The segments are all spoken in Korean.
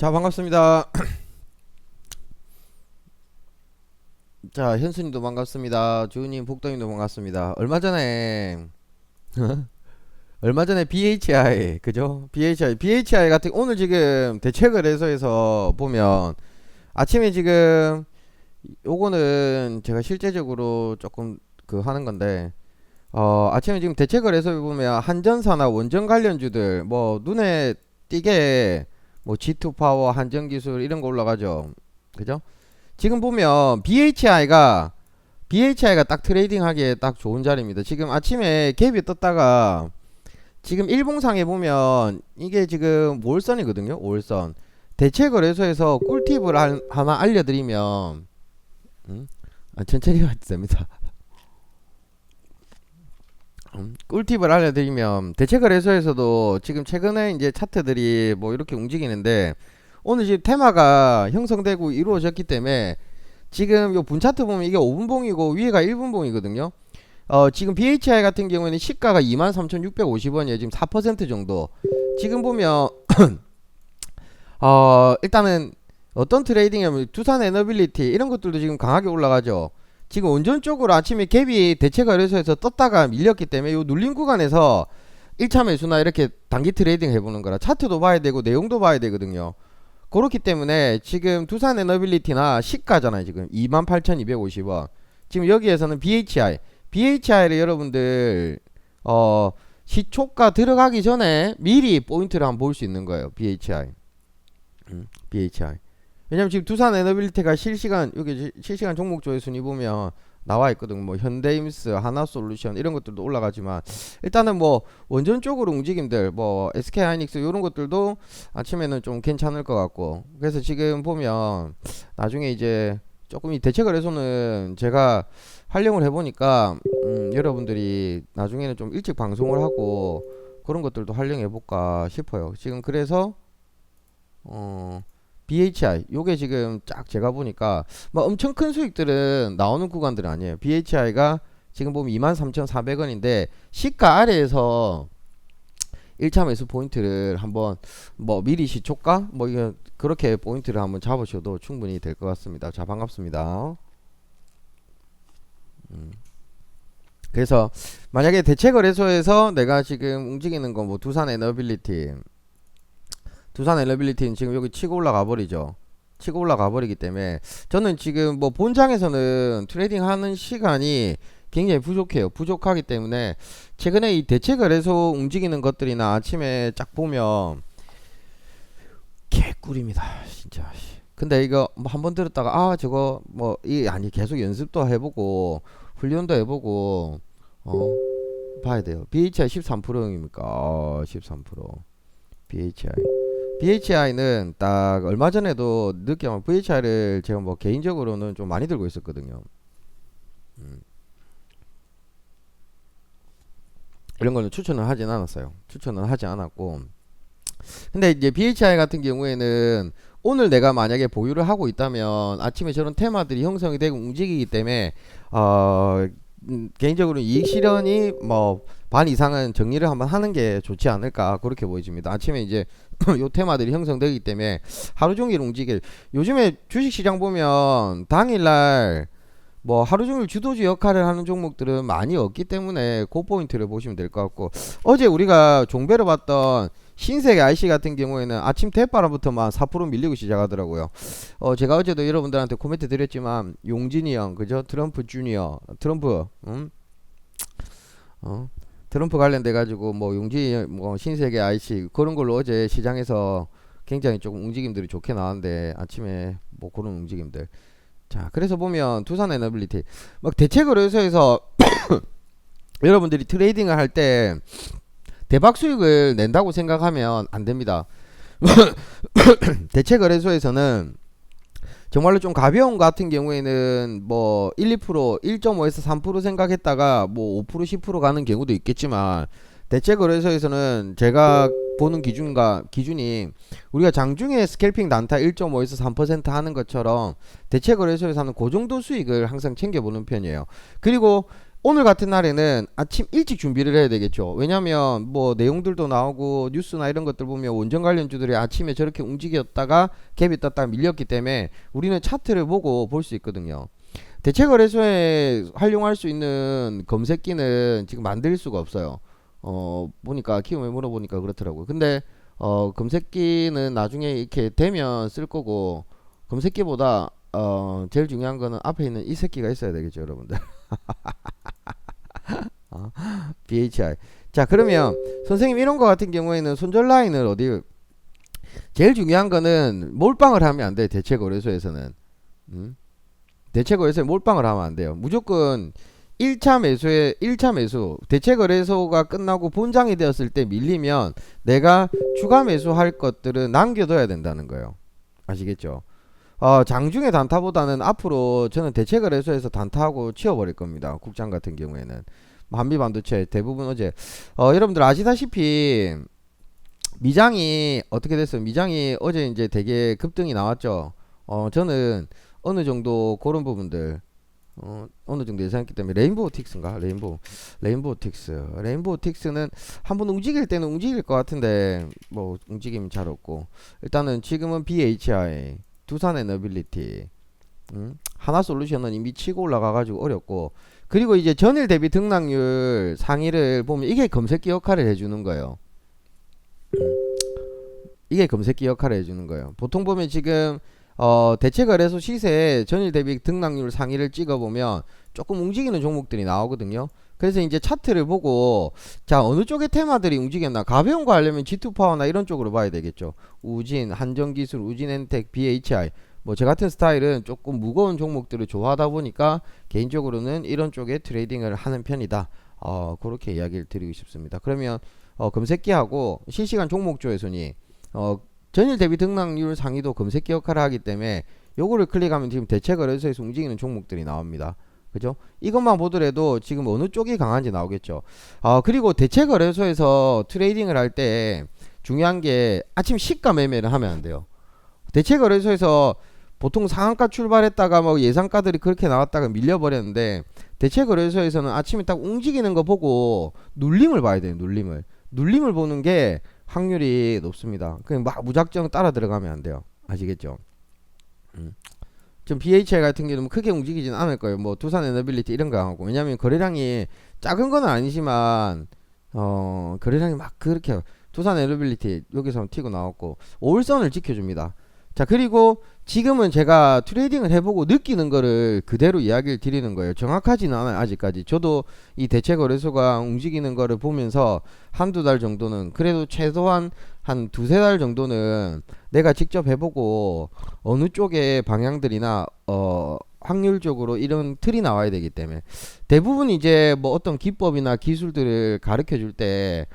자, 반갑습니다. 자, 현수님도 반갑습니다. 주우님, 복동님도 반갑습니다. 얼마 전에 BHI, 그죠? BHI 같은, 오늘 지금 대체거래소에서 보면, 아침에 지금, 요거는 제가 실제적으로 조금 하는 건데, 아침에 지금 대체거래소에 보면 한전사나 원전 관련주들, 뭐, 눈에 띄게, 뭐, G2 파워, 한전기술 이런 거 올라가죠. 그죠? 지금 보면 BHI가 딱 트레이딩 하기에 딱 좋은 자리입니다. 지금 아침에 갭이 떴다가 지금 일봉상에 보면 이게 지금 5월선이거든요. 5월선. 대체거래소에서 꿀팁을 하나 알려드리면 천천히 가도 됩니다. 꿀팁을 알려드리면 대체거래소에서도 지금 최근에 이제 차트들이 뭐 이렇게 움직이는데 오늘 지금 테마가 형성되고 이루어졌기 때문에 지금 요 분차트 보면 이게 5분봉이고 위에가 1분봉이거든요. 지금 BHI 같은 경우에는 시가가 23,650원이에요. 지금 4% 정도. 지금 보면 일단은 어떤 트레이딩이냐면 두산 에너빌리티 이런 것들도 지금 강하게 올라가죠. 지금 원전 쪽으로 아침에 갭이 대체거래소에서 떴다가 밀렸기 때문에 요 눌림 구간에서 1차 매수나 이렇게 단기 트레이딩 해보는 거라 차트도 봐야 되고 내용도 봐야 되거든요. 그렇기 때문에 지금 두산 에너빌리티나 시가잖아요. 지금 28,250원. 지금 여기에서는 BHI를 여러분들 시초가 들어가기 전에 미리 포인트를 한번 볼 수 있는 거예요. BHI. 왜냐면 지금 두산 에너빌리티가 여기 실시간 종목조회 순위 보면 나와 있거든. 뭐 현대임스, 하나솔루션 이런 것들도 올라가지만 일단은 뭐 원전 쪽으로 움직임들 뭐 SK하이닉스 이런 것들도 아침에는 좀 괜찮을 것 같고 그래서 지금 보면 나중에 이제 조금 이 대체거래소는 제가 활용을 해보니까 여러분들이 나중에는 좀 일찍 방송을 하고 그런 것들도 활용해 볼까 싶어요. 지금 그래서 BHI 요게 지금 쫙 제가 보니까 뭐 엄청 큰 수익들은 나오는 구간들은 아니에요. BHI가 지금 보면 23,400원인데 시가 아래에서 1차 매수 포인트를 한번 뭐 미리 시초가 뭐 이거 그렇게 포인트를 한번 잡으셔도 충분히 될 것 같습니다. 자, 반갑습니다. 그래서 만약에 대체거래소에서 내가 지금 움직이는 건 뭐 두산 에너빌리티는 지금 여기 치고 올라가 버리죠. 치고 올라가 버리기 때문에 저는 지금 뭐 본장에서는 트레이딩 하는 시간이 굉장히 부족해요. 부족하기 때문에 최근에 이 대체거래소 움직이는 것들이나 아침에 쫙 보면 개꿀입니다. 진짜. 근데 이거 뭐 한번 들었다가 저거 뭐 이 아니 계속 연습도 해보고 훈련도 해보고 봐야 돼요. BHI 13%입니까? 13%. BHI는 딱 얼마 전에도 느끼면 VHI를 제가 뭐 개인적으로는 좀 많이 들고 있었거든요. 이런 거는 추천을 하진 않았어요. 추천은 하지 않았고. 근데 이제 BHI 같은 경우에는 오늘 내가 만약에 보유를 하고 있다면 아침에 저런 테마들이 형성이 되고 움직이기 때문에 개인적으로 이익 실현이 뭐 반 이상은 정리를 한번 하는 게 좋지 않을까 그렇게 보여집니다. 아침에 이제 요 테마들이 형성되기 때문에 하루 종일 움직일 요즘에 주식시장 보면 당일날 뭐 하루 종일 주도주 역할을 하는 종목들은 많이 없기 때문에 그 포인트를 보시면 될 것 같고 어제 우리가 종배로 봤던 신세계 IC 같은 경우에는 아침 대바람부터만 4% 밀리고 시작하더라고요. 제가 어제도 여러분들한테 코멘트 드렸지만 용진이 형 그죠? 트럼프 주니어 트럼프 트럼프 관련돼 가지고 뭐 용진이 뭐 신세계 IC 그런 걸로 어제 시장에서 굉장히 조금 움직임들이 좋게 나왔는데 아침에 뭐 그런 움직임들 자 그래서 보면 두산 에너빌리티 막 대체거래소에서 여러분들이 트레이딩을 할 때 대박 수익을 낸다고 생각하면 안 됩니다. 대체거래소에서는 정말로 좀 가벼운 거 같은 경우에는 뭐 1, 2%, 1.5에서 3% 생각했다가 뭐 5%, 10% 가는 경우도 있겠지만 대체거래소에서는 제가 보는 기준이 우리가 장중에 스캘핑 단타 1.5에서 3% 하는 것처럼 대체거래소에서는 그 정도 수익을 항상 챙겨보는 편이에요. 그리고 오늘 같은 날에는 아침 일찍 준비를 해야 되겠죠. 왜냐면 뭐 내용들도 나오고 뉴스나 이런 것들 보면 원전 관련주들이 아침에 저렇게 움직였다가 갭이 떴다가 밀렸기 때문에 우리는 차트를 보고 볼 수 있거든요. 대체거래소에 활용할 수 있는 검색기는 지금 만들 수가 없어요. 보니까 키움에 물어보니까 그렇더라고요. 근데 검색기는 나중에 이렇게 되면 쓸 거고, 검색기보다 제일 중요한 거는 앞에 있는 이 새끼가 있어야 되겠죠, 여러분들. BHI. 자, 그러면 선생님 이런 거 같은 경우에는 손절 라인을 어디, 제일 중요한 거는 몰빵을 하면 안 돼. 대체거래소에서는. 대체거래소에 몰빵을 하면 안 돼요. 무조건 1차 매수, 대체거래소가 끝나고 본장이 되었을 때 밀리면 내가 추가 매수할 것들은 남겨둬야 된다는 거예요. 아시겠죠? 장중에 단타보다는 앞으로 저는 대체거래소에서 단타하고 치워버릴 겁니다. 국장 같은 경우에는. 한미반도체 대부분 어제, 여러분들 아시다시피 미장이 어떻게 됐어요? 미장이 어제 이제 되게 급등이 나왔죠. 저는 어느 정도 그런 부분들, 어느 정도 예상했기 때문에 레인보우틱스인가? 레인보우틱스는 한번 움직일 때는 움직일 것 같은데 뭐 움직임 잘 없고, 일단은 지금은 BHI, 두산 에너빌리티, 하나솔루션은 이미 치고 올라가가지고 어렵고, 그리고 이제 전일 대비 등락률 상위를 보면 이게 검색기 역할을 해주는 거예요. 이게 검색기 역할을 해주는 거예요. 보통 보면 지금 대체거래소 시세 전일 대비 등락률 상위를 찍어보면 조금 움직이는 종목들이 나오거든요. 그래서 이제 차트를 보고, 자, 어느 쪽의 테마들이 움직였나, 가벼운 거 하려면 G2파워나 이런 쪽으로 봐야 되겠죠. 우진, 한정기술, 우진엔텍, BHI. 뭐 저 같은 스타일은 조금 무거운 종목들을 좋아하다 보니까 개인적으로는 이런 쪽에 트레이딩을 하는 편이다. 그렇게 이야기를 드리고 싶습니다. 그러면 검색기하고 실시간 종목조회 순위, 전일 대비 등락률 상위도 검색기 역할을 하기 때문에 요거를 클릭하면 지금 대체거래소에서 움직이는 종목들이 나옵니다. 그죠? 이것만 보더라도 지금 어느 쪽이 강한지 나오겠죠. 그리고 대체거래소에서 트레이딩을 할 때 중요한 게 아침 시가 매매를 하면 안 돼요. 대체거래소에서 보통 상한가 출발했다가 뭐 예상가들이 그렇게 나왔다가 밀려버렸는데, 대체거래소에서는 아침에 딱 움직이는 거 보고 눌림을 봐야 돼요. 눌림을 보는 게 확률이 높습니다. 그냥 막 무작정 따라 들어가면 안 돼요. 아시겠죠? 좀 BHI 같은 경우는 크게 움직이진 않을 거예요. 뭐 두산 에너빌리티 이런 거 하고, 왜냐면 거래량이 작은 건 아니지만 거래량이 막 그렇게, 두산 에너빌리티 여기서 튀고 나왔고 5일선을 지켜줍니다. 자, 그리고 지금은 제가 트레이딩을 해보고 느끼는 거를 그대로 이야기를 드리는 거예요. 정확하지는 않아요, 아직까지. 저도 이 대체거래소가 움직이는 거를 보면서 한두 달 정도는, 그래도 최소한 한 두세 달 정도는 내가 직접 해보고 어느 쪽의 방향들이나 확률적으로 이런 틀이 나와야 되기 때문에, 대부분 이제 뭐 어떤 기법이나 기술들을 가르쳐 줄 때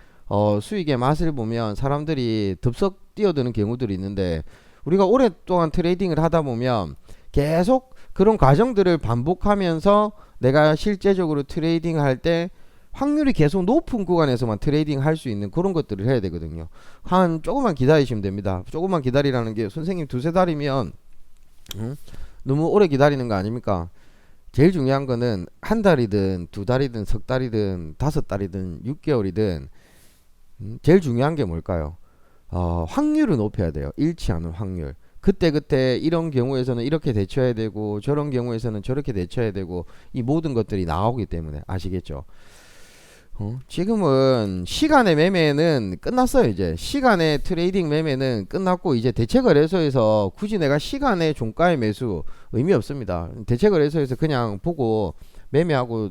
수익의 맛을 보면 사람들이 덥석 뛰어드는 경우들이 있는데, 우리가 오랫동안 트레이딩을 하다 보면 계속 그런 과정들을 반복하면서 내가 실제적으로 트레이딩 할 때 확률이 계속 높은 구간에서만 트레이딩 할 수 있는 그런 것들을 해야 되거든요. 한 조금만 기다리시면 됩니다. 조금만 기다리라는 게, 선생님 두세 달이면 너무 오래 기다리는 거 아닙니까? 제일 중요한 거는 한 달이든 두 달이든 석 달이든 다섯 달이든 6개월이든 제일 중요한 게 뭘까요? 확률을 높여야 돼요. 잃지 않을 확률. 그때 이런 경우에서는 이렇게 대처해야 되고, 저런 경우에서는 저렇게 대처해야 되고, 이 모든 것들이 나오기 때문에. 아시겠죠? 지금은 시간의 매매는 끝났어요. 이제 시간의 트레이딩 매매는 끝났고, 이제 대체거래소에서 굳이 내가 시간의 종가의 매수 의미 없습니다. 대체거래소에서 그냥 보고 매매하고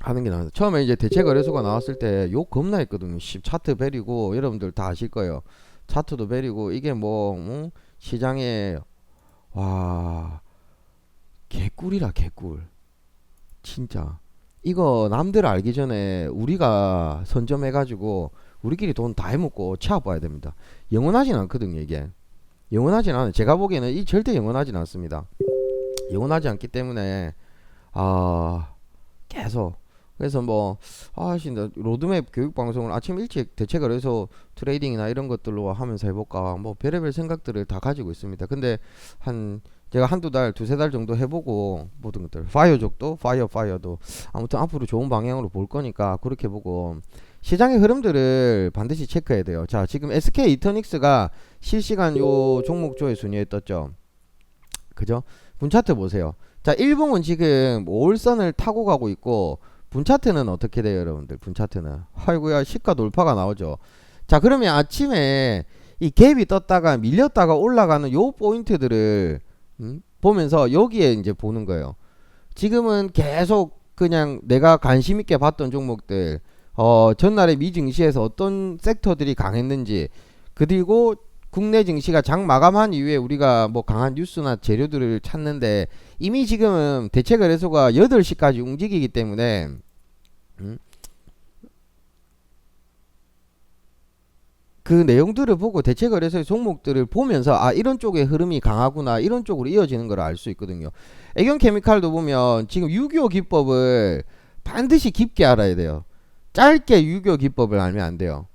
하는 게 나아요. 처음에 이제 대체거래소가 나왔을 때 욕 겁나 했거든요. 차트 베리고, 여러분들 다 아실 거예요. 차트도 베리고, 이게 뭐 시장에, 와, 개꿀이라 개꿀. 진짜 이거 남들 알기 전에 우리가 선점해가지고 우리끼리 돈 다 해먹고 취업 봐야 됩니다. 영원하진 않거든요. 이게 영원하진 않아요. 제가 보기에는 이 절대 영원하진 않습니다. 영원하지 않기 때문에 계속 그래서 뭐 진짜 로드맵 교육 방송을 아침 일찍 대책을 해서 트레이딩이나 이런 것들로 하면서 해볼까 뭐 별의별 생각들을 다 가지고 있습니다. 근데 한 제가 한두 달, 두세 달 정도 해보고 모든 것들 파이어족도 파이어도 아무튼 앞으로 좋은 방향으로 볼 거니까 그렇게 보고 시장의 흐름들을 반드시 체크해야 돼요. 자, 지금 SK 이터닉스가 실시간 요 종목조회 순위에 떴죠. 그죠? 분차트 보세요. 자, 일봉은 지금 5일선을 타고 가고 있고 분차트는 어떻게 돼요, 여러분들? 분차트는 아이고야 시가 돌파가 나오죠. 자, 그러면 아침에 이 갭이 떴다가 밀렸다가 올라가는 요 포인트들을 보면서 여기에 이제 보는 거예요. 지금은 계속 그냥 내가 관심 있게 봤던 종목들 전날에 미 증시에서 어떤 섹터들이 강했는지, 그리고 국내 증시가 장 마감한 이후에 우리가 뭐 강한 뉴스나 재료들을 찾는데 이미 지금은 대체거래소가 8시까지 움직이기 때문에 그 내용들을 보고 대체거래소의 종목들을 보면서 이런 쪽의 흐름이 강하구나, 이런 쪽으로 이어지는 걸 알 수 있거든요. 애경케미칼도 보면 지금 유교 기법을 반드시 깊게 알아야 돼요. 짧게 유교 기법을 알면 안 돼요.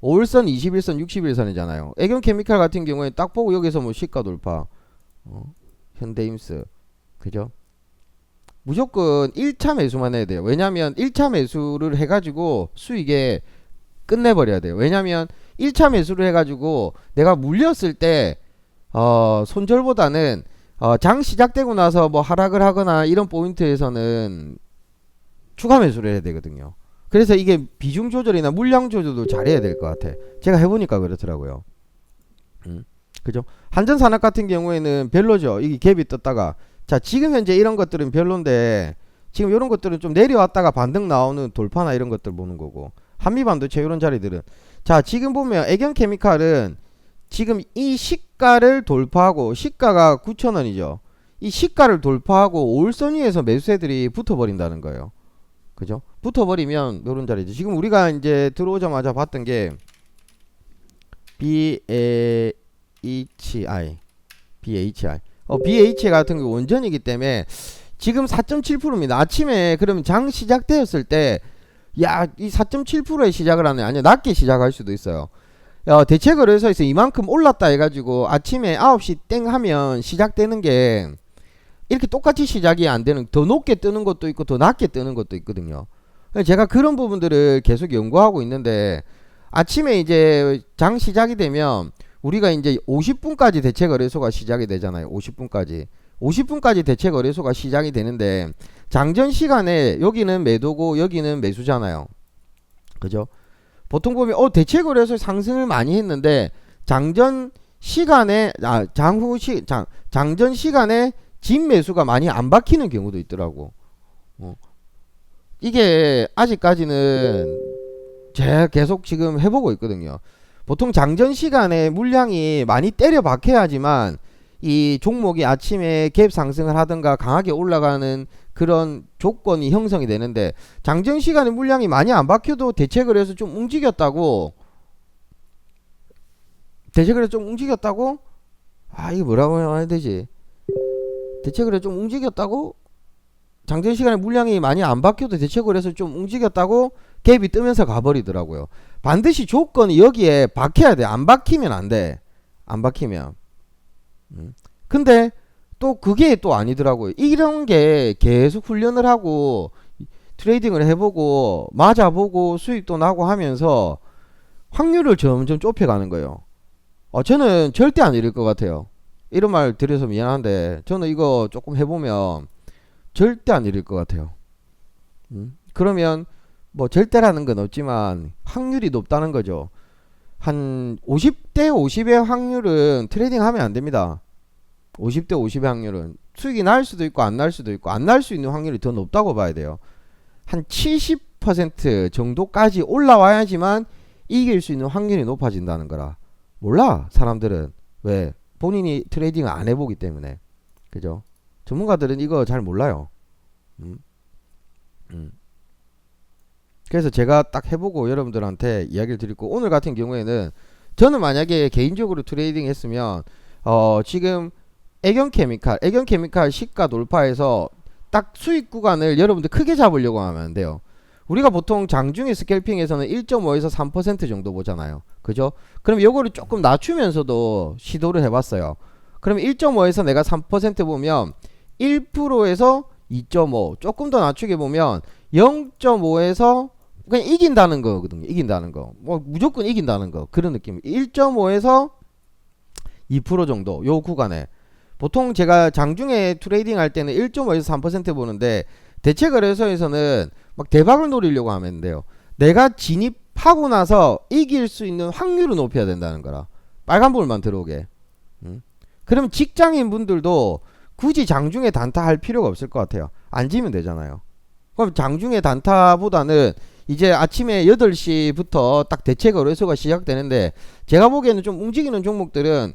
5일선, 21선, 61선이잖아요. 애경케미칼 같은 경우에 딱 보고 여기서 뭐 시가 돌파, 현대임스, 그죠? 무조건 1차 매수만 해야 돼요. 왜냐면 1차 매수를 해가지고 수익에 끝내버려야 돼요. 왜냐면 1차 매수를 해가지고 내가 물렸을 때 손절보다는 장 시작되고 나서 뭐 하락을 하거나 이런 포인트에서는 추가 매수를 해야 되거든요. 그래서 이게 비중 조절이나 물량 조절도 잘해야 될 것 같아. 제가 해보니까 그렇더라고요. 그죠? 한전산업 같은 경우에는 별로죠. 이게 갭이 떴다가 자, 지금 현재 이런 것들은 별론데 지금 이런 것들은 좀 내려왔다가 반등 나오는 돌파나 이런 것들 보는 거고, 한미반도체 이런 자리들은 자, 지금 보면 애경케미칼은 지금 이 시가를 돌파하고, 시가가 9,000원이죠. 이 시가를 돌파하고 5일선 위에서 매수세들이 붙어버린다는 거예요. 그죠? 붙어버리면 요런 자리죠. 지금 우리가 이제 들어오자마자 봤던 게 BHI BH 같은 게 원전이기 때문에 지금 4.7%입니다. 아침에 그러면 장 시작되었을 때 야, 이 4.7%에 시작을 하네. 아니야, 낮게 시작할 수도 있어요. 대체거래소에서 이만큼 올랐다 해가지고 아침에 9시 땡 하면 시작되는 게 이렇게 똑같이 시작이 안 되는, 더 높게 뜨는 것도 있고 더 낮게 뜨는 것도 있거든요. 제가 그런 부분들을 계속 연구하고 있는데 아침에 이제 장 시작이 되면 우리가 이제 50분까지 대체거래소가 시작이 되잖아요. 50분까지 대체거래소가 시작이 되는데 장전 시간에 여기는 매도고 여기는 매수잖아요. 그죠? 보통 보면 대체거래소 상승을 많이 했는데 장전 시간에 장전 시간에 진매수가 많이 안 박히는 경우도 있더라고. 이게 아직까지는 제가 계속 지금 해보고 있거든요. 보통 장전 시간에 물량이 많이 때려 박혀야지만 이 종목이 아침에 갭 상승을 하든가 강하게 올라가는 그런 조건이 형성이 되는데, 장전 시간에 물량이 많이 안 박혀도 대체거래소 좀 움직였다고, 이게 뭐라고 해야 되지? 대체거래소 좀 움직였다고, 장전 시간에 물량이 많이 안 박혀도 대체거래소 좀 움직였다고 갭이 뜨면서 가버리더라고요. 반드시 조건이 여기에 박혀야 돼. 안 박히면 안 돼. 안 박히면. 근데 또 그게 또 아니더라고요. 이런 게 계속 훈련을 하고 트레이딩을 해보고 맞아보고 수익도 나고 하면서 확률을 점점 좁혀가는 거예요. 저는 절대 안 이럴 것 같아요. 이런 말 드려서 미안한데 저는 이거 조금 해보면 절대 안 이럴 것 같아요. 그러면 뭐 절대라는 건 없지만 확률이 높다는 거죠. 한 50대 50의 확률은 트레이딩 하면 안 됩니다. 50대 50의 확률은 수익이 날 수도 있고 안 날 수도 있고, 안 날 수 있는 확률이 더 높다고 봐야 돼요. 한 70% 정도까지 올라와야지만 이길 수 있는 확률이 높아진다는 거라. 몰라, 사람들은. 왜? 본인이 트레이딩을 안 해보기 때문에. 그죠? 전문가들은 이거 잘 몰라요. 그래서 제가 딱 해보고 여러분들한테 이야기를 드리고, 오늘 같은 경우에는 저는 만약에 개인적으로 트레이딩 했으면 지금 애경케미칼 시가 돌파해서 딱 수익 구간을 여러분들 크게 잡으려고 하면 안 돼요. 우리가 보통 장중에 스캘핑에서는 1.5에서 3% 정도 보잖아요. 그죠? 그럼 요거를 조금 낮추면서도 시도를 해봤어요. 그럼 1.5에서 내가 3% 보면 1%에서 2.5 조금 더 낮추게 보면 0.5에서 그냥 이긴다는 거거든요. 이긴다는 거. 뭐 무조건 이긴다는 거. 그런 느낌. 1.5에서 2% 정도 요 구간에 보통 제가 장중에 트레이딩 할 때는 1.5에서 3% 보는데 대체 거래소에서는 막 대박을 노리려고 하면 돼요. 내가 진입하고 나서 이길 수 있는 확률을 높여야 된다는 거라. 빨간불만 들어오게. 그럼 직장인 분들도 굳이 장중에 단타 할 필요가 없을 것 같아요. 안 지면 되잖아요. 그럼 장중에 단타보다는 이제 아침에 8시부터 딱 대체 거래소가 시작되는데 제가 보기에는 좀 움직이는 종목들은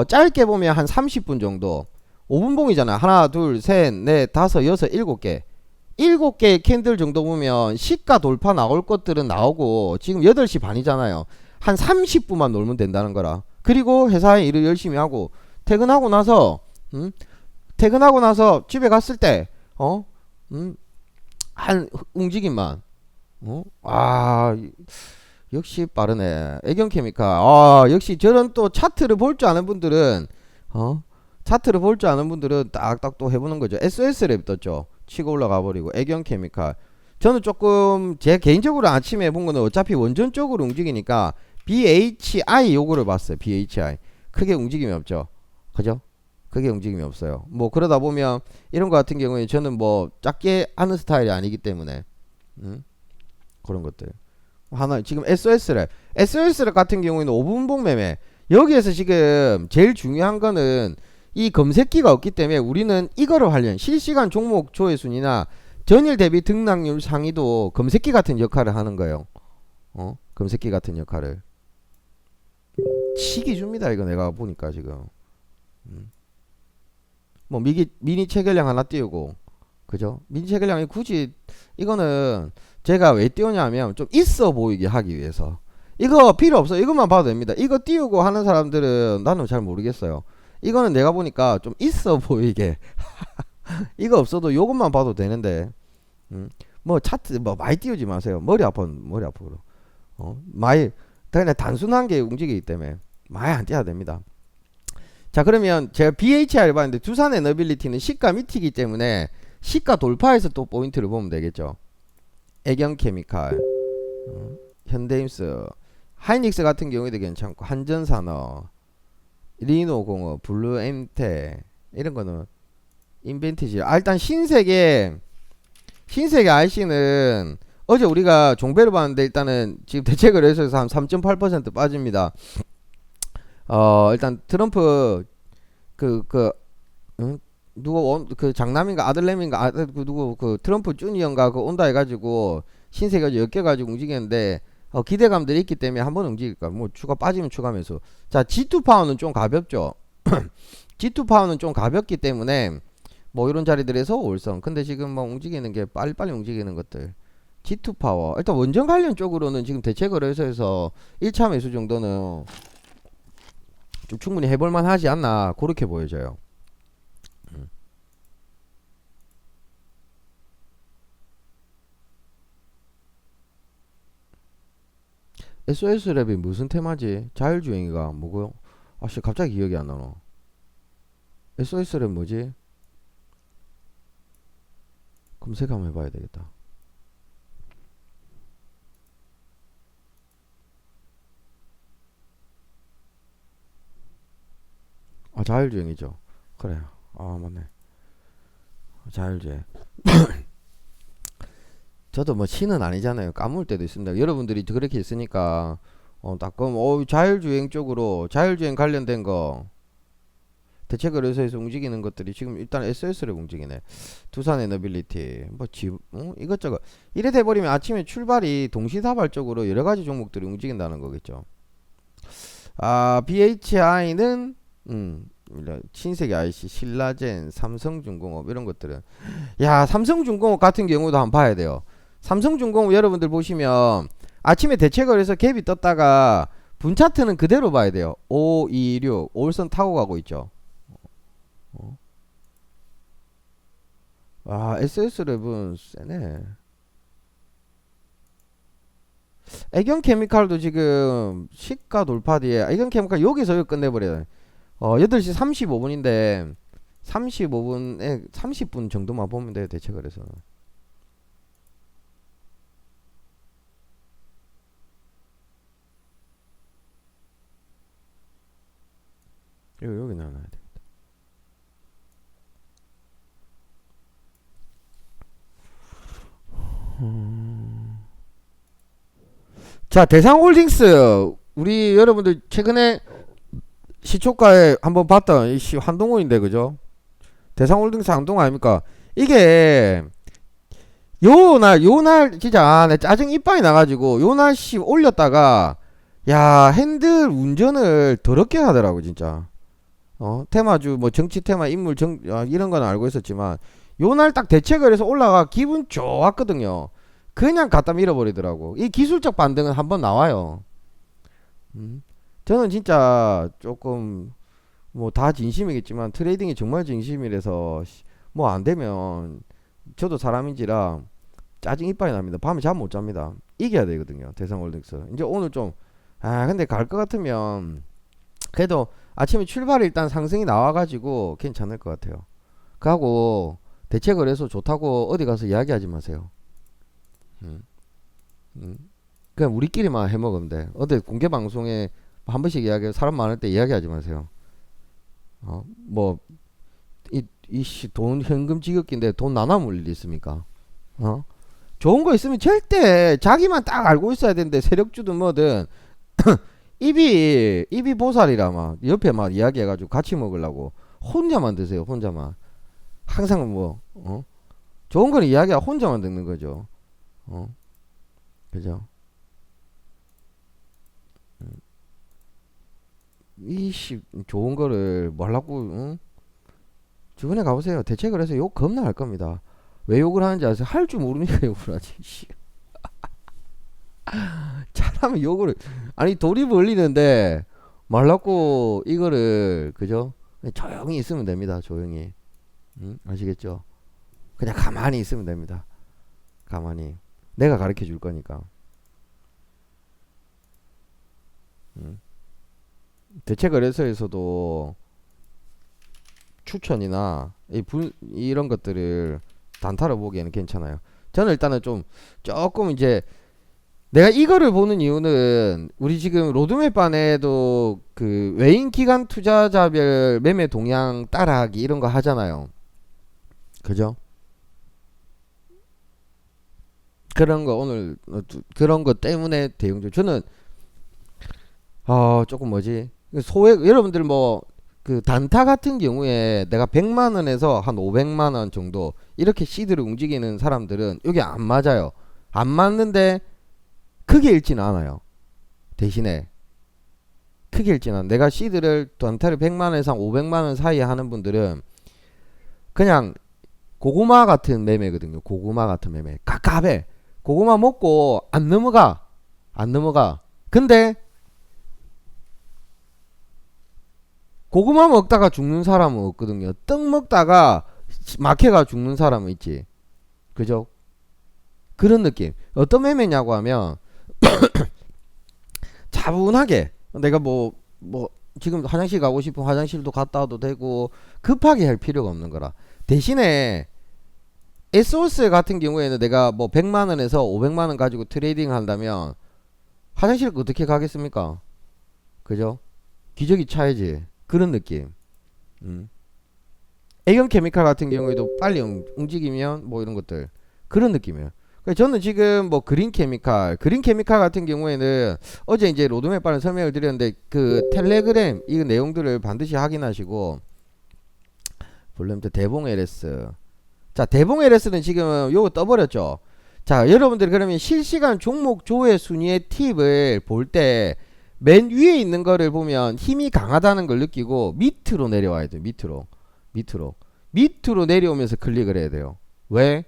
짧게 보면 한 30분 정도 5분봉이잖아. 하나 둘셋넷 다섯 여섯 일곱 개 7개의 캔들 정도 보면 시가 돌파 나올 것들은 나오고 지금 8시 반이잖아요. 한 30분만 놀면 된다는 거라. 그리고 회사에 일을 열심히 하고 퇴근하고 나서 퇴근하고 나서 집에 갔을 때 한 움직임만 역시 빠르네. 애경케미칼. 역시 저런 또 차트를 볼 줄 아는 분들은 차트를 볼 줄 아는 분들은 딱딱 또 해보는 거죠. SOS랩 떴죠. 치고 올라가 버리고 애경케미칼. 저는 조금 제 개인적으로 아침에 본 거는 어차피 원전 쪽으로 움직이니까 BHI 요거를 봤어요. BHI. 크게 움직임이 없죠. 그죠? 크게 움직임이 없어요. 뭐 그러다 보면 이런 거 같은 경우에 저는 뭐 작게 하는 스타일이 아니기 때문에 그런 것들. 하나 지금 SOS랩 같은 경우에는 5분봉 매매. 여기에서 지금 제일 중요한 거는 이 검색기가 없기 때문에 우리는 이거를 하려는 실시간 종목 조회순위나 전일 대비 등락률 상위도 검색기 같은 역할을 하는 거예요. 검색기 같은 역할을 치기 줍니다. 이거 내가 보니까 지금 뭐 미니 체결량 하나 띄우고 그죠? 미니 체결량이 굳이 이거는 제가 왜 띄우냐면 좀 있어 보이게 하기 위해서. 이거 필요 없어. 이것만 봐도 됩니다. 이거 띄우고 하는 사람들은 나는 잘 모르겠어요. 이거는 내가 보니까 좀 있어 보이게 이거 없어도 요것만 봐도 되는데 뭐 차트 뭐 많이 띄우지 마세요. 머리 아프고 많이 그냥 단순한 게 움직이기 때문에 많이 안 띄워도 됩니다. 자 그러면 제가 BHI를 봤는데 두산 에너빌리티는 시가 밑이기 때문에 시가 돌파해서 또 포인트를 보면 되겠죠. 애경케미칼 현대임스 하이닉스 같은 경우에도 괜찮고 한전산업 리노공업 블루엠테 이런 거는 인벤티지. 일단 신세계 IC는 어제 우리가 종배를 봤는데 일단은 지금 대체 거래소에서 한 3.8% 빠집니다. 일단 트럼프 누구 그 장남인가 아들내미인가 누구 그 트럼프 주니어인가 그 온다 해가지고 신세계가 엮여가지고 움직이는데 기대감들이 있기 때문에 한번 움직일까. 뭐 추가 빠지면 추가면서. 자 G2 파워는 좀 가볍죠. G2 파워는 좀 가볍기 때문에 뭐 이런 자리들에서 올성. 근데 지금 뭐 움직이는 게 빨리빨리 움직이는 것들. G2 파워. 일단 원전 관련 쪽으로는 지금 대체 거래소에서 1차 매수 정도는 좀 충분히 해볼만 하지 않나 그렇게 보여져요. SOS랩이 무슨 테마지? 자율주행이가 뭐고요? 아씨 갑자기 기억이 안 나노. SOS랩 뭐지? 검색 한번 해봐야 되겠다. 자율주행이죠. 그래. 맞네. 자율주행. 저도 뭐 신은 아니잖아요. 까먹을 때도 있습니다. 여러분들이 그렇게 있으니까 딱 그럼 자율주행 쪽으로 자율주행 관련된 거 대체 거래소에서 움직이는 것들이 지금 일단 SOS를 움직이네. 두산 에너빌리티 뭐 이것저것 이래 돼버리면 아침에 출발이 동시다발적으로 여러가지 종목들이 움직인다는 거겠죠. BHI는 신세계 IC, 신라젠, 삼성중공업 이런 것들은 삼성중공업 같은 경우도 한번 봐야 돼요. 삼성중공업 여러분들 보시면 아침에 대체거래에서 갭이 떴다가 분차트는 그대로 봐야 돼요. 526 올선 타고 가고 있죠. SS랩은 세네. 애경 케미칼도 지금 시가 돌파 뒤에 애경 케미칼 여기서 여기 끝내버려요. 8시 35분인데 35분에 30분 정도만 보면 돼요. 대체 그래서 여기 나와야 돼. 자, 대상홀딩스 우리 여러분들 최근에 시초가에 한번 봤던 이 한동훈인데 그죠? 대상홀딩스 한동훈 아닙니까? 이게 요날 진짜 내 짜증 이빨이 나가지고 요날 올렸다가 야 핸들 운전을 더럽게 하더라고 진짜. 테마주 뭐 정치 테마 인물 이런 건 알고 있었지만 요날 딱 대책을 해서 올라가 기분 좋았거든요. 그냥 갖다 밀어버리더라고. 이 기술적 반등은 한번 나와요. 저는 진짜 조금 뭐 다 진심이겠지만 트레이딩이 정말 진심이라서 뭐 안 되면 저도 사람인지라 짜증 이빨이 납니다. 밤에 잠 못 잡니다. 이겨야 되거든요. 대상홀딩스. 이제 오늘 좀 근데 갈 것 같으면 그래도 아침에 출발이 일단 상승이 나와가지고 괜찮을 것 같아요. 그하고 대책을 해서 좋다고 어디 가서 이야기하지 마세요. 음, 음. 그냥 우리끼리만 해먹으면 돼. 어디 공개 방송에 한 번씩 이야기 사람 많을 때 이야기하지 마세요. 뭐 이씨 돈 현금 지급기인데 돈 나눠 먹을 일 있습니까? 어? 좋은 거 있으면 절대 자기만 딱 알고 있어야 되는데 세력주든 뭐든 입이 보살이라 막 옆에 막 이야기해가지고 같이 먹으려고 혼자만 드세요. 혼자만 항상 뭐 좋은 거는 이야기가 혼자만 듣는 거죠. 그죠? 이씨 좋은 거를 뭐 하려고 주변에 가보세요. 대책을 해서 욕 겁나 할 겁니다. 왜 욕을 하는지 아세요? 할 줄 모르니까 욕을 하지. 잘하면 욕을 아니 돌이 벌리는데 말라고 이거를 그죠? 조용히 있으면 됩니다. 조용히 아시겠죠? 그냥 가만히 있으면 됩니다. 가만히 내가 가르쳐 줄 거니까. 대체거래소에서도 추천이나 이런 것들을 단타로 보기에는 괜찮아요. 저는 일단은 좀 조금 이제 내가 이거를 보는 이유는 우리 지금 로드맵 안에도 그 외인 기관 투자자별 매매 동향 따라하기 이런 거 하잖아요. 그죠? 그런 거 오늘 그런 거 때문에 대응조 저는 조금 뭐지 소액 여러분들 뭐 그 단타 같은 경우에 내가 100만 원에서 한 500만 원 정도 이렇게 시드를 움직이는 사람들은 이게 안 맞아요. 안 맞는데 크게 읽지는 않아요. 대신에 크게 읽지는 않아. 내가 시드를 단타를 100만 원에서 한 500만 원 사이에 하는 분들은 그냥 고구마 같은 매매거든요. 고구마 같은 매매. 깝깝해. 고구마 먹고 안 넘어가. 안 넘어가. 근데 고구마 먹다가 죽는 사람은 없거든요. 떡 먹다가 막혀가 죽는 사람은 있지. 그죠? 그런 느낌. 어떤 매매냐고 하면 차분하게 내가 뭐 지금 화장실 가고 싶으면 화장실도 갔다 와도 되고 급하게 할 필요가 없는 거라. 대신에 에소스 같은 경우에는 내가 뭐 100만 원에서 500만 원 가지고 트레이딩 한다면 화장실 어떻게 가겠습니까? 그죠? 기저귀 차야지. 그런 느낌. 애경 케미칼 같은 경우에도 빨리 움직이면 뭐 이런 것들 그런 느낌이에요. 그러니까 저는 지금 뭐 그린 케미칼 같은 경우에는 어제 이제 로드맵 발은 설명을 드렸는데 그 텔레그램 이 내용들을 반드시 확인하시고 볼륨 대봉 LS 자 대봉 LS는 지금 요거 떠버렸죠. 자 여러분들 그러면 실시간 종목 조회 순위의 팁을 볼 때 맨 위에 있는 거를 보면 힘이 강하다는 걸 느끼고 밑으로 내려와야 돼요. 밑으로 내려오면서 클릭을 해야 돼요. 왜?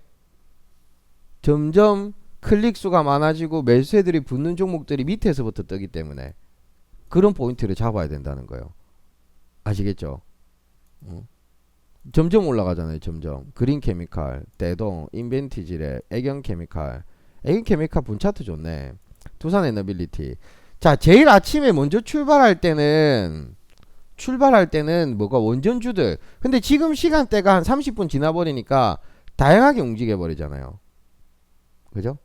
점점 클릭 수가 많아지고 매수세들이 붙는 종목들이 밑에서부터 뜨기 때문에 그런 포인트를 잡아야 된다는 거예요. 아시겠죠? 점점 올라가잖아요. 점점 그린 케미칼, 대동, 인벤티지랩, 애경 케미칼 분차트 좋네. 두산 에너빌리티. 자, 제일 아침에 먼저 출발할 때는 뭐가 원전주들. 근데 지금 시간대가 한 30분 지나버리니까 다양하게 움직여 버리잖아요. 그죠?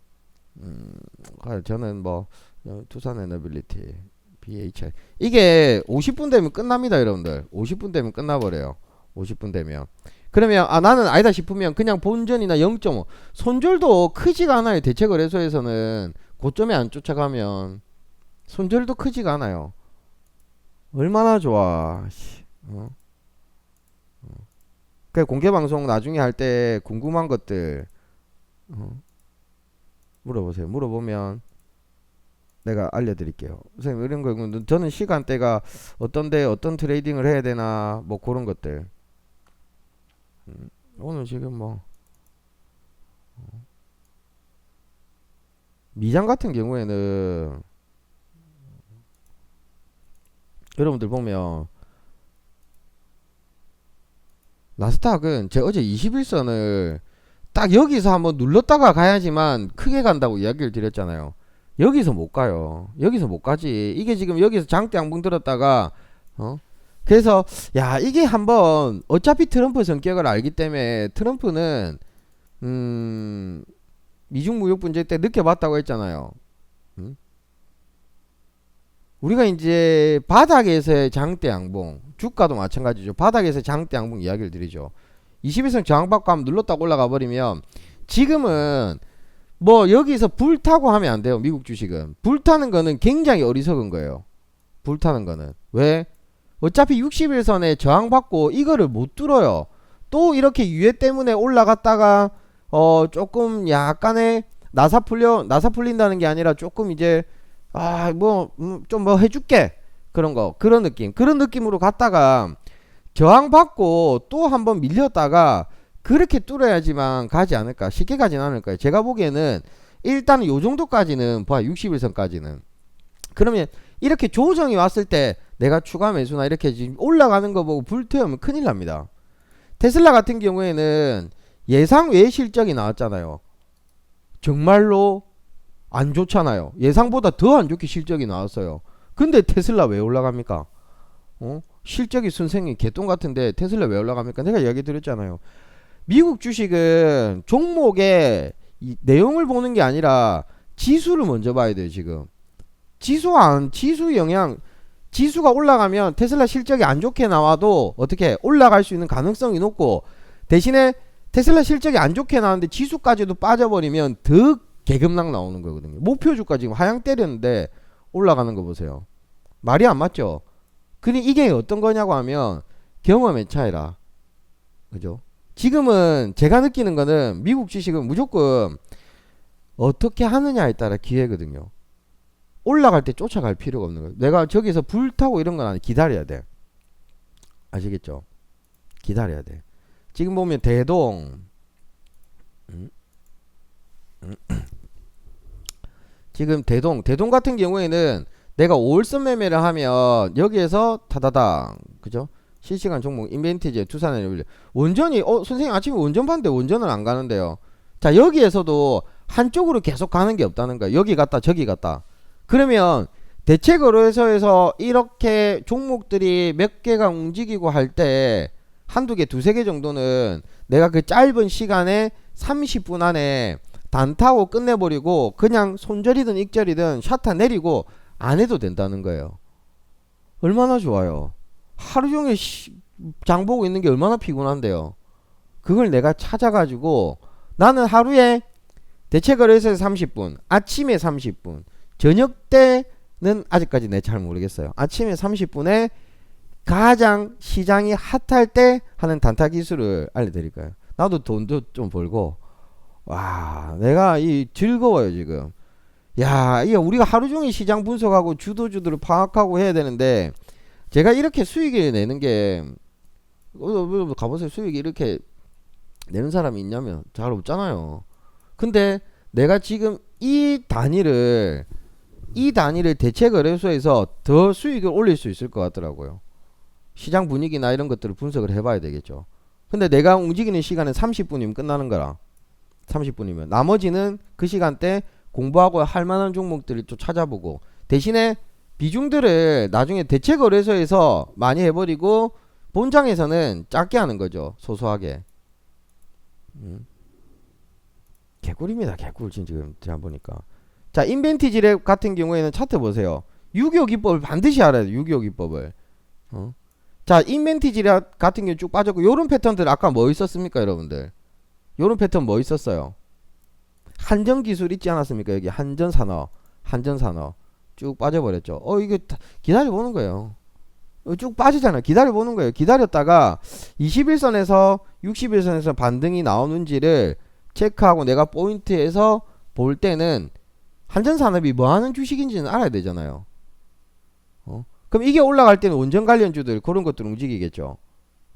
저는 뭐 두산 에너빌리티 BHI 이게 50분 되면 끝납니다, 여러분들. 50분 되면 끝나버려요. 50분 되면. 그러면 나는 아니다 싶으면 그냥 본전이나 0.5 손절도 크지가 않아요. 대체거래소에서는 고점에 안 쫓아가면 손절도 크지가 않아요. 얼마나 좋아. 그 공개방송 나중에 할 때 궁금한 것들 물어보세요. 물어보면 내가 알려드릴게요. 선생님 이런 거 저는 시간대가 어떤데 어떤 트레이딩을 해야 되나 뭐 그런 것들. 오늘 지금 뭐 미장 같은 경우에는 여러분들 보면 나스닥은 제가 어제 21선을 딱 여기서 한번 눌렀다가 가야지만 크게 간다고 이야기를 드렸잖아요. 여기서 못 가요. 여기서 못 가지. 이게 지금 여기서 장대 양봉 들었다가 그래서 야 이게 한번 어차피 트럼프 성격을 알기 때문에 트럼프는 미중 무역 분쟁 때 느껴봤다고 했잖아요. 우리가 이제 바닥에서의 장대 양봉, 주가도 마찬가지죠. 바닥에서 장대 양봉 이야기를 드리죠. 21선 저항받고 한번 눌렀다가 올라가 버리면 지금은 뭐 여기서 불타고 하면 안 돼요. 미국 주식은 불타는 거는 굉장히 어리석은 거예요. 불타는 거는 왜? 어차피 61선에 저항받고 이거를 못 뚫어요. 또 이렇게 유예 때문에 올라갔다가 조금 약간의 나사 풀린다는 게 아니라 조금 이제 좀 뭐 해줄게 그런 느낌으로 갔다가 저항받고 또 한번 밀렸다가 그렇게 뚫어야지만 가지 않을까. 쉽게 가진 않을 거예요. 제가 보기에는 일단은 요 정도까지는 봐. 61선까지는 그러면 이렇게 조정이 왔을 때 내가 추가 매수나 이렇게 지금 올라가는 거 보고 불태우면 큰일 납니다. 테슬라 같은 경우에는 예상 외의 실적이 나왔잖아요. 정말로 안 좋잖아요. 예상보다 더 안 좋게 실적이 나왔어요. 근데 테슬라 왜 올라갑니까? 실적이 선생님 개똥 같은데 테슬라 왜 올라갑니까? 내가 이야기 드렸잖아요. 미국 주식은 종목의 내용을 보는 게 아니라 지수를 먼저 봐야 돼요. 지금 지수 영향, 지수가 올라가면 테슬라 실적이 안 좋게 나와도 어떻게 올라갈 수 있는 가능성이 높고, 대신에 테슬라 실적이 안 좋게 나왔는데 지수까지도 빠져버리면 더 개급락 나오는 거거든요. 목표주가 지금 하향 때렸는데 올라가는 거 보세요. 말이 안 맞죠? 근데 이게 어떤 거냐고 하면 경험의 차이라. 그죠? 지금은 제가 느끼는 거는 미국 주식은 무조건 어떻게 하느냐에 따라 기회거든요. 올라갈 때 쫓아갈 필요가 없는 거예요. 내가 저기서 불타고 이런 건 아니, 기다려야 돼. 아시겠죠? 기다려야 돼. 지금 보면 대동 지금 대동 같은 경우에는 내가 5월선 매매를 하면 여기에서 타다당, 그죠? 실시간 종목 인벤티지 투산에 원전이 선생님 아침에 원전 봤는데 원전은 안 가는데요. 자, 여기에서도 한쪽으로 계속 가는 게 없다는 거야. 여기 갔다 저기 갔다. 그러면 대체거래소에서 이렇게 종목들이 몇 개가 움직이고 할 때 한두 개, 두세 개 정도는 내가 그 짧은 시간에 30분 안에 단타고 끝내버리고 그냥 손절이든 익절이든 샷타 내리고 안 해도 된다는 거예요. 얼마나 좋아요. 하루 종일 장 보고 있는 게 얼마나 피곤한데요. 그걸 내가 찾아가지고 나는 하루에 대체거래소에서 30분, 아침에 30분, 저녁 때는 아직까지 내 잘 모르겠어요. 아침에 30분에 가장 시장이 핫할 때 하는 단타 기술을 알려드릴 거예요. 나도 돈도 좀 벌고, 와, 내가 즐거워요 지금. 야, 이게 우리가 하루 종일 시장 분석하고 주도주들을 파악하고 해야 되는데, 제가 이렇게 수익을 내는 게 가보세요. 수익이 이렇게 내는 사람이 있냐면 잘 없잖아요. 근데 내가 지금 이 단위를 대체거래소에서 더 수익을 올릴 수 있을 것 같더라고요. 시장 분위기나 이런 것들을 분석을 해봐야 되겠죠. 근데 내가 움직이는 시간은 30분이면 끝나는 거라. 30분이면 나머지는 그 시간대 공부하고 할 만한 종목들을 좀 찾아보고, 대신에 비중들을 나중에 대체거래소에서 많이 해버리고 본장에서는 작게 하는 거죠. 소소하게. 음. 개꿀입니다. 개꿀 지금 제가 보니까. 자, 인벤티지랩 같은 경우에는 차트 보세요. 625 기법을 반드시 알아야 돼요. 625 기법을. 어? 자, 인벤티지랩 같은 경우 쭉 빠졌고, 요런 패턴들 아까 뭐 있었습니까, 여러분들? 요런 패턴 뭐 있었어요? 한전기술 있지 않았습니까? 여기 한전산업, 한전산업 쭉 빠져버렸죠. 이게 기다려보는 거예요. 쭉 빠지잖아요. 기다려보는 거예요. 기다렸다가 21선에서 61선에서 반등이 나오는지를 체크하고 내가 포인트에서 볼 때는 한전산업이 뭐하는 주식인지는 알아야 되잖아요. 그럼 이게 올라갈 때는 원전 관련주들 그런 것들 움직이겠죠.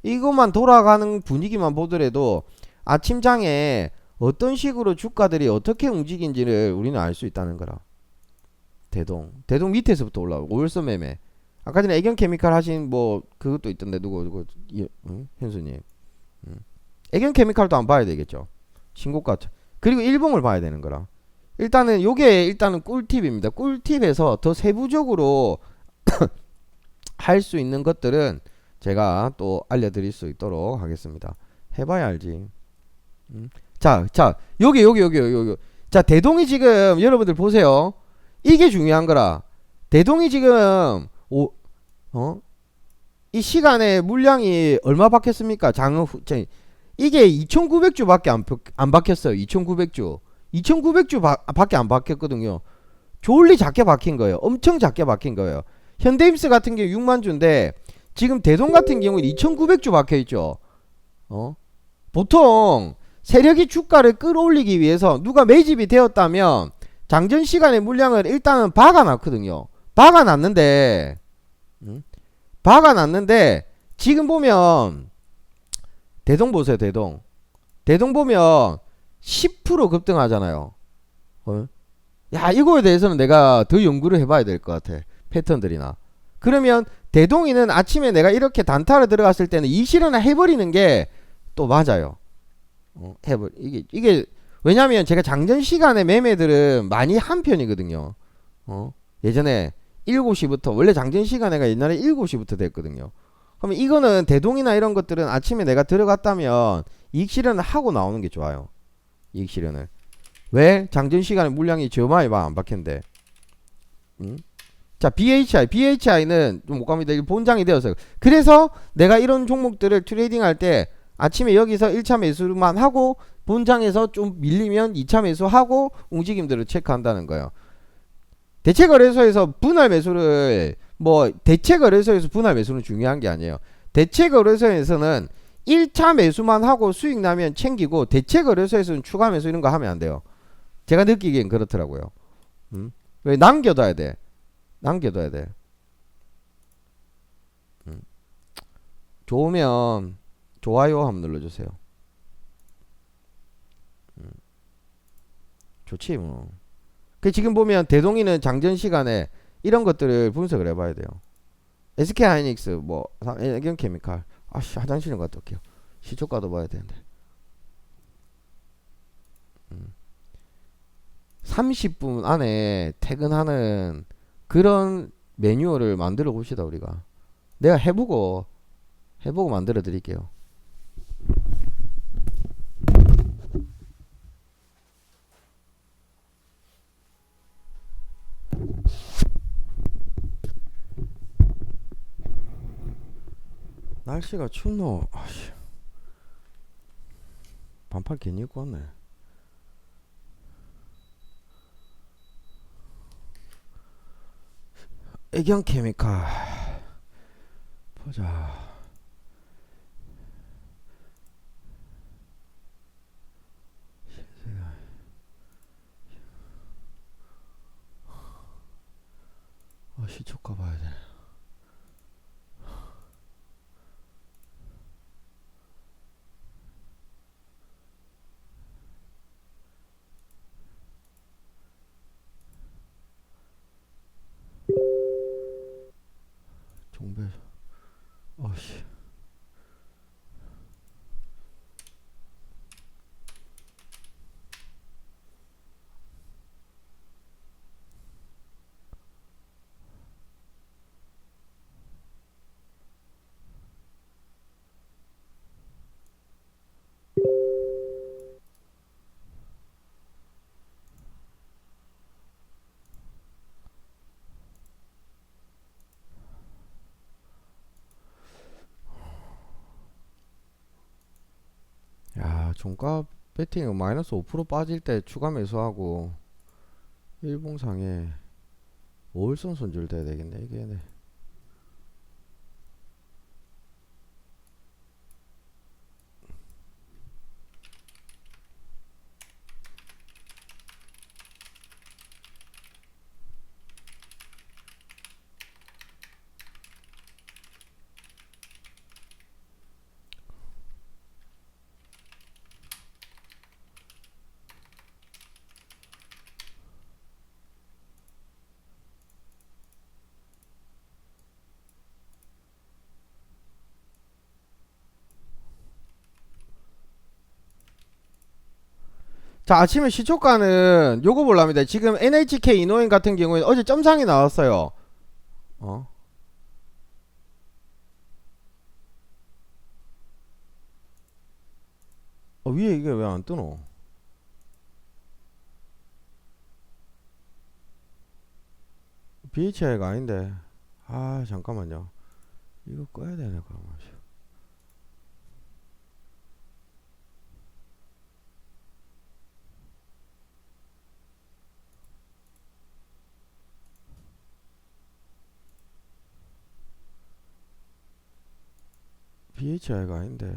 이것만 돌아가는 분위기만 보더라도 아침장에 어떤 식으로 주가들이 어떻게 움직인지를 우리는 알 수 있다는 거라. 대동 밑에서부터 올라오고 월선 매매. 아까 전에 애견케미칼 하신 뭐 그것도 있던데 누구 현수님. 애견케미칼도 안 봐야 되겠죠. 신고가. 그리고 일봉을 봐야 되는 거라. 일단은 요게 일단은 꿀팁입니다. 꿀팁에서 더 세부적으로 할 수 있는 것들은 제가 또 알려드릴 수 있도록 하겠습니다. 해봐야 알지. 자, 여기. 자, 대동이 지금 여러분들 보세요. 이게 중요한 거라. 대동이 지금 이 시간에 물량이 얼마 박혔습니까? 이게 2,900주밖에 안 박혔어요. 2,900주. 2,900주 밖에 안 박혔거든요. 졸리 작게 박힌 거예요. 엄청 작게 박힌 거예요. 현대임스 같은 경우 6만 주인데 지금 대동 같은 경우는 2,900주 박혀 있죠. 보통 세력이 주가를 끌어올리기 위해서 누가 매집이 되었다면 장전 시간의 물량을 일단은 박아놨거든요. 박아놨는데 지금 보면 대동 보세요. 대동 보면 10% 급등하잖아요. 야, 이거에 대해서는 내가 더 연구를 해봐야 될 것 같아. 패턴들이나. 그러면 대동이는 아침에 내가 이렇게 단타를 들어갔을 때는 이 실현을 해버리는 게 또 맞아요. 이게 왜냐면 제가 장전 시간에 매매들은 많이 한 편이거든요. 예전에 7시부터 원래 장전 시간에가 옛날에 7시부터 됐거든요. 그러면 이거는 대동이나 이런 것들은 아침에 내가 들어갔다면 이익 실현을 하고 나오는 게 좋아요. 이익 실현을. 왜? 장전 시간에 물량이 저 많이 안 박힌데. 자, BHI는 좀 못 갑니다. 본장이 되었어요. 그래서 내가 이런 종목들을 트레이딩 할 때 아침에 여기서 1차 매수만 하고 본장에서 좀 밀리면 2차 매수하고 움직임들을 체크한다는 거예요. 대체거래소에서 분할 매수를 대체거래소에서 분할 매수는 중요한 게 아니에요. 대체거래소에서는 1차 매수만 하고 수익 나면 챙기고 대체거래소에서는 추가 매수 이런 거 하면 안 돼요. 제가 느끼기엔 그렇더라고요. 왜? 남겨둬야 돼. 좋으면 좋아요 한번 눌러주세요. 좋지 뭐. 지금 보면 대동이는 장전 시간에 이런 것들을 분석을 해봐야 돼요. SK하이닉스 애견케미칼. 아씨, 화장실은 갔다 올게요. 시초가도 봐야 되는데. 30분 안에 퇴근하는 그런 매뉴얼을 만들어 봅시다. 우리가 내가 해보고 만들어 드릴게요. 날씨가 춥노. 아씨, 반팔 괜히 입고 왔네. 애견케미칼 보자. 시초가 봐야 돼. 종배. 어씨. 종가 배팅은 마이너스 5% 빠질 때 추가 매수하고 일봉상에 5일선 손절돼야 되겠네 이게. 네. 자, 아침에 시초가는 요거 볼랍니다. 지금 NHK 이노엔 같은 경우에는 어제 점상이 나왔어요. 어? 위에 이게 왜 안 뜨노? BHI가 아닌데. 아, 잠깐만요. 이거 꺼야 되네, 그러면. BHI가 아닌데.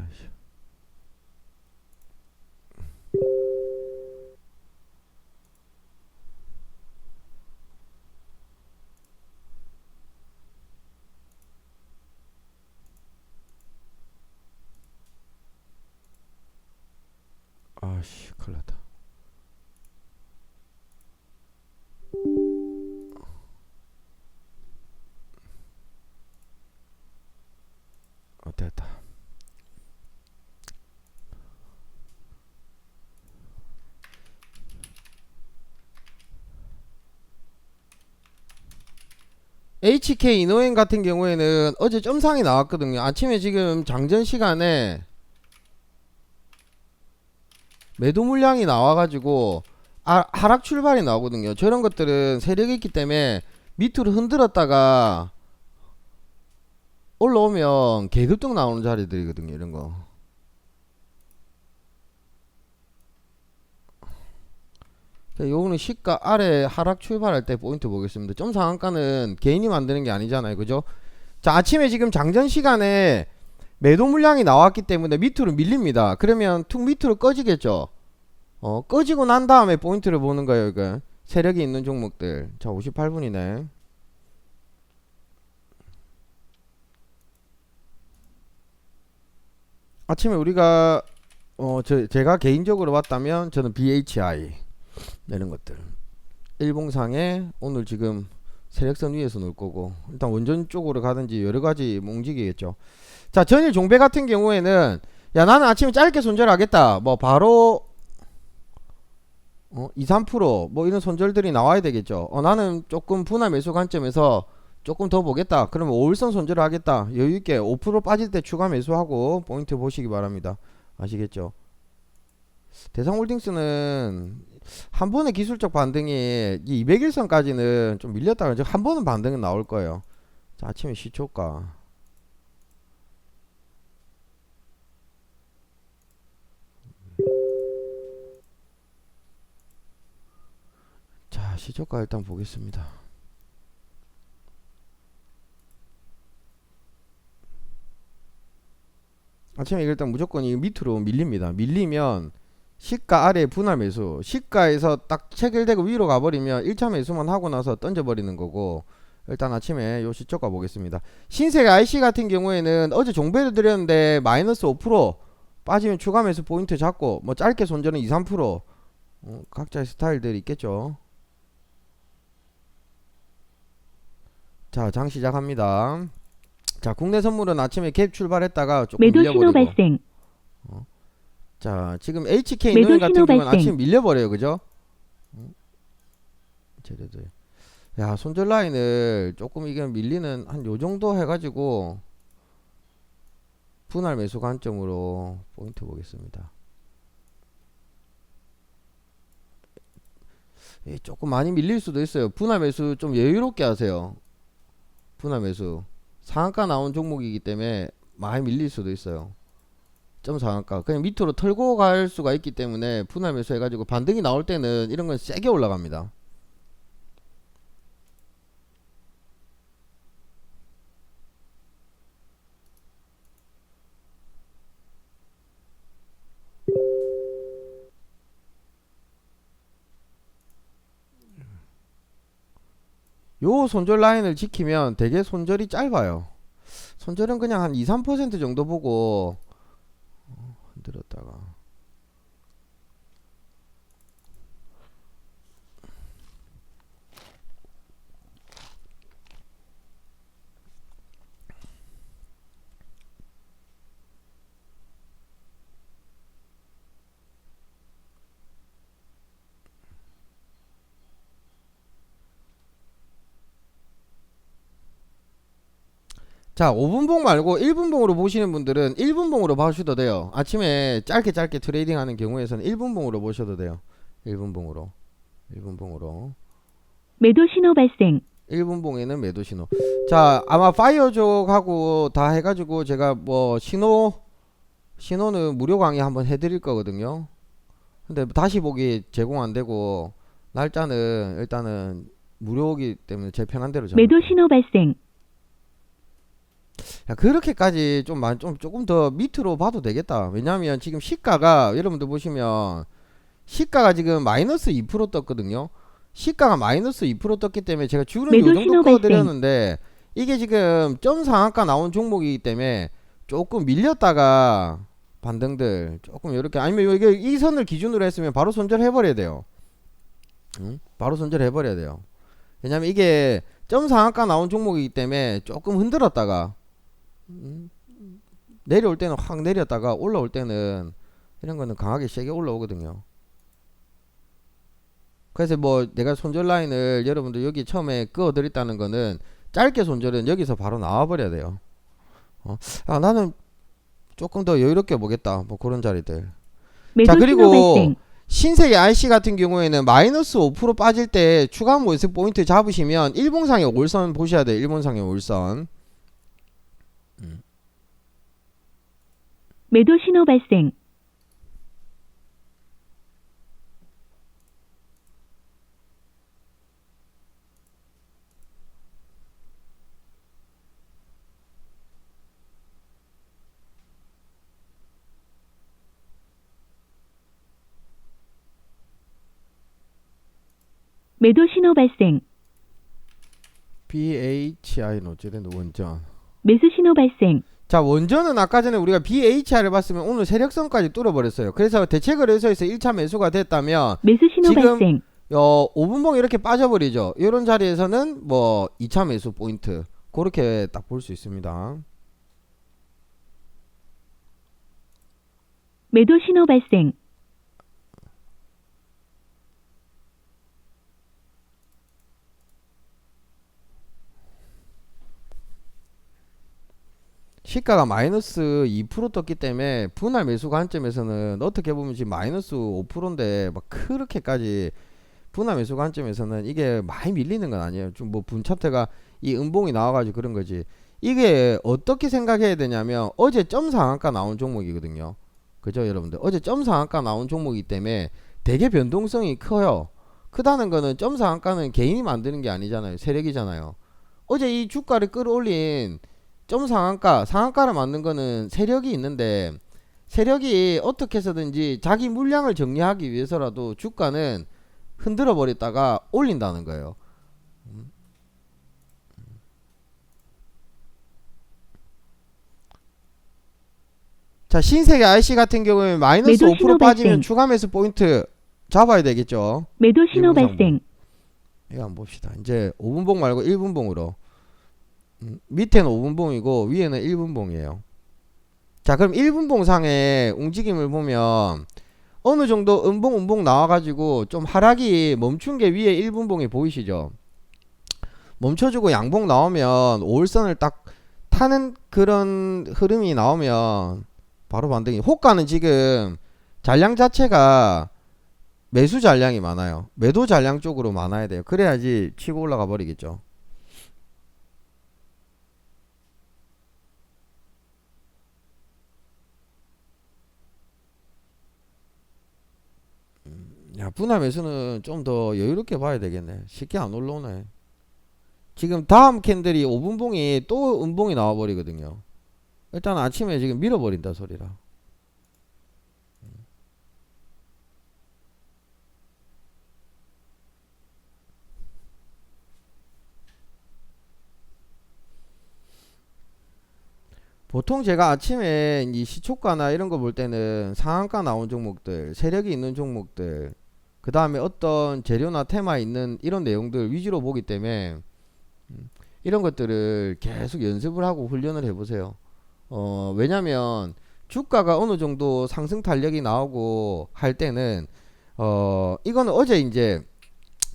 아씨, 큰일 났다. 됐다. HK 이노엔 같은 경우에는 어제 점상이 나왔거든요. 아침에 지금 장전 시간에 매도 물량이 나와가지고 하락 출발이 나오거든요. 저런 것들은 세력이 있기 때문에 밑으로 흔들었다가 올라오면 계급등 나오는 자리들이거든요. 이런 거. 요거는 시가 아래 하락 출발할 때 포인트 보겠습니다. 점 상한가는 개인이 만드는 게 아니잖아요. 그죠? 자, 아침에 지금 장전 시간에 매도 물량이 나왔기 때문에 밑으로 밀립니다. 그러면 툭 밑으로 꺼지겠죠. 꺼지고 난 다음에 포인트를 보는 거예요. 이거 세력이 있는 종목들. 자, 58분이네. 아침에 우리가 제가 개인적으로 봤다면 저는 BHI 내는 것들 일봉상에 오늘 지금 세력선 위에서 놀 거고, 일단 원전 쪽으로 가든지 여러가지 움직이겠죠. 자, 전일 종배 같은 경우에는 야, 나는 아침에 짧게 손절하겠다, 뭐 바로 2, 3%뭐 이런 손절들이 나와야 되겠죠. 나는 조금 분할 매수 관점에서 조금 더 보겠다, 그러면 5일선 손절을 하겠다, 여유있게 5% 빠질 때 추가 매수하고 포인트 보시기 바랍니다. 아시겠죠? 대상홀딩스는 한 번의 기술적 반등이 이 200일선까지는 좀 밀렸다가 한 번은 반등은 나올 거예요. 자, 아침에 시초가 자, 시초가 일단 보겠습니다. 아침에 일단 무조건 이 밑으로 밀립니다. 밀리면 시가 아래 분할 매수, 시가에서 딱 체결되고 위로 가버리면 1차 매수만 하고 나서 던져버리는 거고, 일단 아침에 요 시초가 보겠습니다. 신세계 IC 같은 경우에는 어제 종배를 드렸는데 마이너스 5% 빠지면 추가 매수 포인트 잡고, 뭐 짧게 손절은 2, 3%, 각자의 스타일들이 있겠죠. 자, 장 시작합니다. 자, 국내 선물은 아침에 갭 출발했다가 조금 매도 신호 밀려버리고, 발생. 자, 지금 HK 매도 노인 같은 신호 경우는 발생. 아침에 밀려버려요. 그죠? 쟤네들. 야, 손절 라인을 조금 이게 밀리는 한 요정도 해가지고 분할 매수 관점으로 포인트 보겠습니다. 조금 많이 밀릴 수도 있어요. 분할 매수 좀 여유롭게 하세요. 분할 매수 상한가 나온 종목이기 때문에 많이 밀릴 수도 있어요. 점 상한가 그냥 밑으로 털고 갈 수가 있기 때문에 분할 매수 해가지고 반등이 나올 때는 이런 건 세게 올라갑니다. 요 손절 라인을 지키면 되게 손절이 짧아요. 손절은 그냥 한 2~3% 정도 보고 흔들었다가 자 5분봉 말고 1분봉으로 보시는 분들은 1분봉으로 봐주셔도 돼요. 아침에 짧게 트레이딩 하는 경우에서는 1분봉으로 보셔도 돼요. 1분봉으로 매도 신호 발생. 1분봉에는 매도 신호. 자 아마 파이어족하고 다 해가지고 제가 뭐 신호는 무료 강의 한번 해드릴 거거든요. 근데 다시 보기 제공 안 되고 날짜는 일단은 무료이기 때문에 제 편한 대로 매도 신호 발생. 야, 그렇게까지 조금 더 밑으로 봐도 되겠다. 왜냐면 지금 시가가 여러분들 보시면 시가가 지금 마이너스 2% 떴거든요. 시가가 마이너스 2% 떴기 때문에 제가 줄은 요 매도 정도 신호 꺼드렸는데 이게 지금 점 상한가 나온 종목이기 때문에 조금 밀렸다가 반등들 조금 이렇게 아니면 이게 이 선을 기준으로 했으면 바로 손절해 버려야 돼요. 응? 바로 손절해 버려야 돼요. 왜냐면 이게 점 상한가 나온 종목이기 때문에 조금 흔들었다가 내려올 때는 확 내렸다가 올라올 때는 이런 거는 강하게 세게 올라오거든요. 그래서 뭐 내가 손절 라인을 여러분들 여기 처음에 그어 드렸다는 거는 짧게 손절은 여기서 바로 나와 버려야 돼요. 나는 조금 더 여유롭게 보겠다. 뭐 그런 자리들. 매도 자 신호 그리고 발생. 신세계 IC 같은 경우에는 마이너스 5% 빠질 때 추가 모습 포인트 잡으시면 일봉상의 올선 보셔야 돼요. 일봉상의 올선. 매도 신호 발생. 매도 신호 발생. BHI는 어찌됐든 원전. 매수 신호 발생. 자 원전은 아까 전에 우리가 BHR을 봤으면 오늘 세력선까지 뚫어버렸어요. 그래서 대체거래소에서 1차 매수가 됐다면 매수 신호 지금 발생. 5분봉 이렇게 빠져버리죠. 이런 자리에서는 뭐 2차 매수 포인트 그렇게 딱 볼 수 있습니다. 매도 신호 발생. 시가가 마이너스 2% 떴기 때문에 분할 매수 관점에서는 어떻게 보면 지금 마이너스 5%인데 막 그렇게까지 분할 매수 관점에서는 이게 많이 밀리는 건 아니에요. 좀 뭐 분차트가 이 음봉이 나와가지고 그런 거지. 이게 어떻게 생각해야 되냐면 어제 점 상한가 나온 종목이거든요. 그죠 여러분들? 어제 점 상한가 나온 종목이기 때문에 되게 변동성이 커요. 크다는 거는 점 상한가는 개인이 만드는 게 아니잖아요. 세력이잖아요. 어제 이 주가를 끌어올린 점 상한가를 만든 거는 세력이 있는데 세력이 어떻게 해서든지 자기 물량을 정리하기 위해서라도 주가는 흔들어 버렸다가 올린다는 거예요. 자 신세계 IC 같은 경우에 마이너스 매도 5% 신호 빠지면 발생. 추가 매수 포인트 잡아야 되겠죠. 매도 신호 일봉상봉. 발생. 이거 한번 봅시다. 이제 5분봉 말고 1분봉으로. 밑에는 5분봉이고 위에는 1분봉이에요. 자 그럼 1분봉 상의 움직임을 보면 어느 정도 음봉 나와가지고 좀 하락이 멈춘 게 위에 1분봉이 보이시죠? 멈춰주고 양봉 나오면 5일선을 딱 타는 그런 흐름이 나오면 바로 반등이. 호가는 지금 잔량 자체가 매수 잔량이 많아요. 매도 잔량 쪽으로 많아야 돼요. 그래야지 치고 올라가 버리겠죠. 야, 분할 매수는 좀 더 여유롭게 봐야 되겠네. 쉽게 안 올라오네. 지금 다음 캔들이 5분봉이 또 음봉이 나와버리거든요. 일단 아침에 지금 밀어버린다 소리라. 보통 제가 아침에 이 시초가나 이런 거 볼 때는 상한가 나온 종목들, 세력이 있는 종목들, 그 다음에 어떤 재료나 테마 있는 이런 내용들 위주로 보기 때문에 이런 것들을 계속 연습을 하고 훈련을 해보세요. 왜냐면 주가가 어느 정도 상승 탄력이 나오고 할 때는 이거는 어제 이제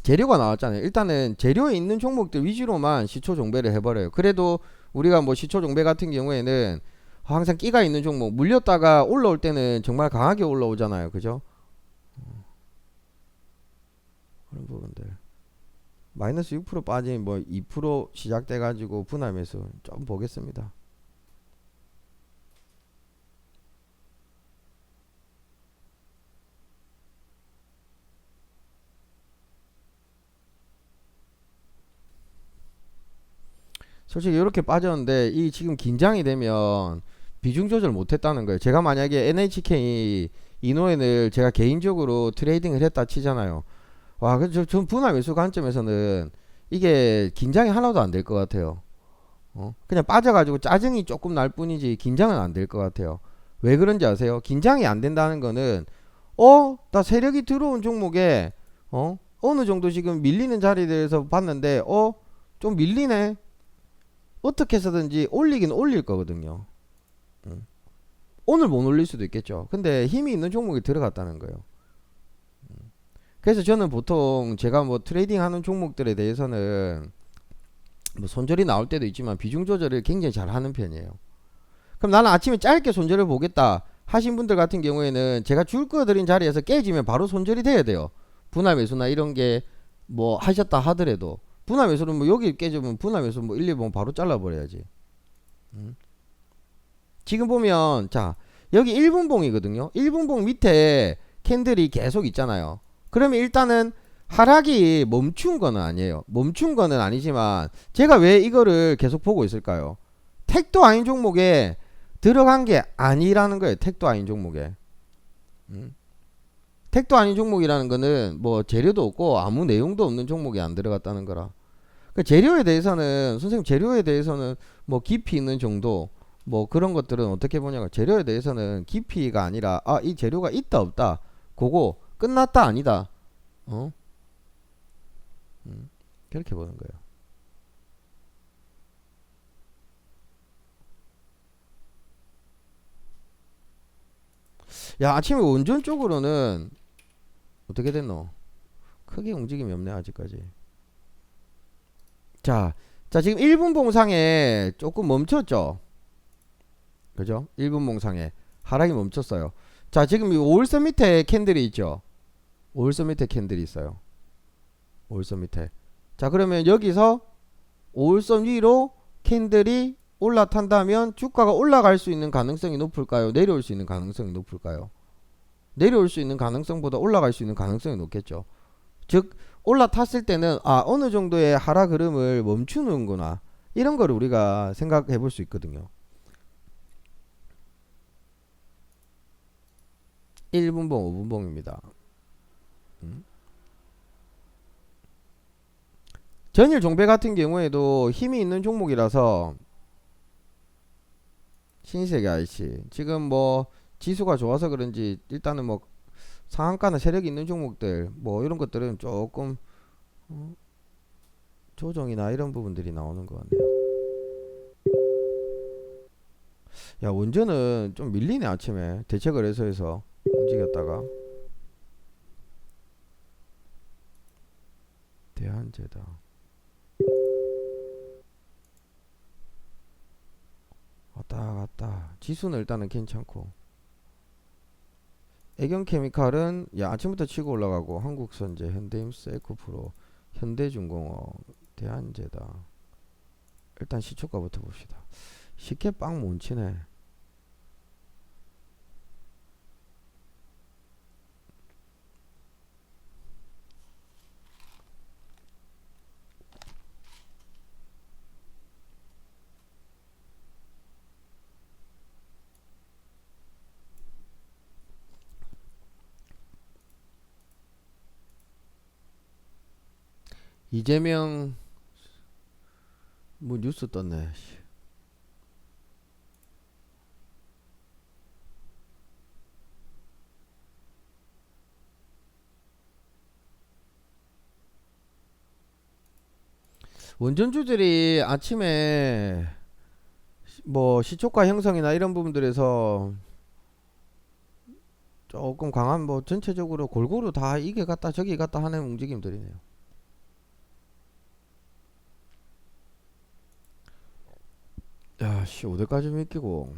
재료가 나왔잖아요. 일단은 재료에 있는 종목들 위주로만 시초 종배를 해버려요. 그래도 우리가 뭐 시초 종배 같은 경우에는 항상 끼가 있는 종목 물렸다가 올라올 때는 정말 강하게 올라오잖아요. 그죠? 그런 부분들. 마이너스 6% 빠진 뭐 2% 시작돼 가지고 분할 매수 좀 보겠습니다. 솔직히 이렇게 빠졌는데 이 지금 긴장이 되면 비중 조절 못했다는 거예요. 제가 만약에 NHK 이노엔을 제가 개인적으로 트레이딩을 했다 치잖아요. 와, 그저 전 분할 매수 관점에서는 이게 긴장이 하나도 안 될 것 같아요. 그냥 빠져가지고 짜증이 조금 날 뿐이지 긴장은 안 될 것 같아요. 왜 그런지 아세요? 긴장이 안 된다는 거는 나 세력이 들어온 종목에 어느 정도 지금 밀리는 자리에 대해서 봤는데 좀 밀리네. 어떻게 해서든지 올리긴 올릴 거거든요. 음. 오늘 못 올릴 수도 있겠죠. 근데 힘이 있는 종목이 들어갔다는 거예요. 그래서 저는 보통 제가 뭐 트레이딩 하는 종목들에 대해서는 뭐 손절이 나올 때도 있지만 비중 조절을 굉장히 잘 하는 편이에요. 그럼 나는 아침에 짧게 손절을 보겠다 하신 분들 같은 경우에는 제가 줄 거드린 자리에서 깨지면 바로 손절이 돼야 돼요. 분할 매수나 이런 게 뭐 하셨다 하더라도 분할 매수는 뭐 여기 깨지면 분할 매수 뭐 1, 2번 바로 잘라버려야지. 음. 지금 보면 자 여기 1분봉이거든요. 1분봉 밑에 캔들이 계속 있잖아요. 그러면 일단은 하락이 멈춘 거는 아니에요. 멈춘 거는 아니지만 제가 왜 이거를 계속 보고 있을까요? 택도 아닌 종목에 들어간 게 아니라는 거예요. 택도 아닌 종목에. 택도 아닌 종목이라는 거는 뭐 재료도 없고 아무 내용도 없는 종목이 안 들어갔다는 거라. 그 재료에 대해서는 선생님 재료에 대해서는 뭐 깊이 있는 정도 뭐 그런 것들은 어떻게 보냐고 재료에 대해서는 깊이가 아니라 이 재료가 있다 없다 그거 끝났다 아니다 어 그렇게 보는 거예요. 야 아침에 원전 쪽으로는 어떻게 됐노? 크게 움직임이 없네 아직까지. 자 지금 1분 봉상에 조금 멈췄죠. 그죠? 1분 봉상에 하락이 멈췄어요. 자 지금 이 5일선 밑에 캔들이 있죠. 5일선 밑에 캔들이 있어요. 5일선 밑에. 자 그러면 여기서 5일선 위로 캔들이 올라탄다면 주가가 올라갈 수 있는 가능성이 높을까요? 내려올 수 있는 가능성이 높을까요? 내려올 수 있는 가능성보다 올라갈 수 있는 가능성이 높겠죠. 즉 올라탔을 때는 어느 정도의 하락 흐름을 멈추는구나 이런 걸 우리가 생각해 볼 수 있거든요. 1분봉 5분봉입니다. 전일 종배 같은 경우에도 힘이 있는 종목이라서 신세계 IC 지금 뭐 지수가 좋아서 그런지 일단은 뭐 상한가나 세력이 있는 종목들 뭐 이런 것들은 조금 조정이나 이런 부분들이 나오는 것 같네요. 야 원전은 좀 밀리네 아침에 대체거래소에서 움직였다가 대한제다 왔다 갔다 지수는 일단은 괜찮고 애경케미칼은 야 아침부터 치고 올라가고 한국선제 현대임스 에코프로 현대중공업 대한제다 일단 시초가부터 봅시다. 쉽게 빵 못 치네. 이재명 뭐 뉴스 떴네. 씨. 원전주들이 아침에 뭐 시초가 형성이나 이런 부분들에서 조금 강한 뭐 전체적으로 골고루 다 이게 갔다 저기 갔다 하는 움직임들이네요. 야, 씨, 어디까지 믿기고.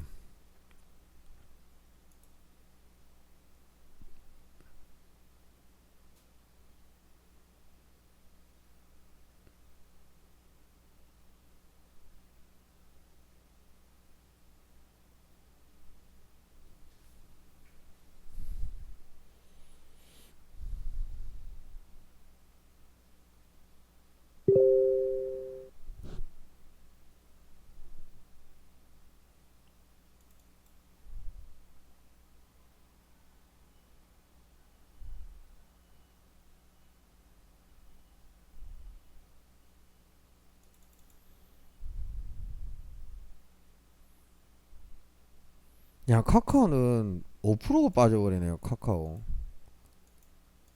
야, 카카오는 5%가 빠져버리네요. 카카오.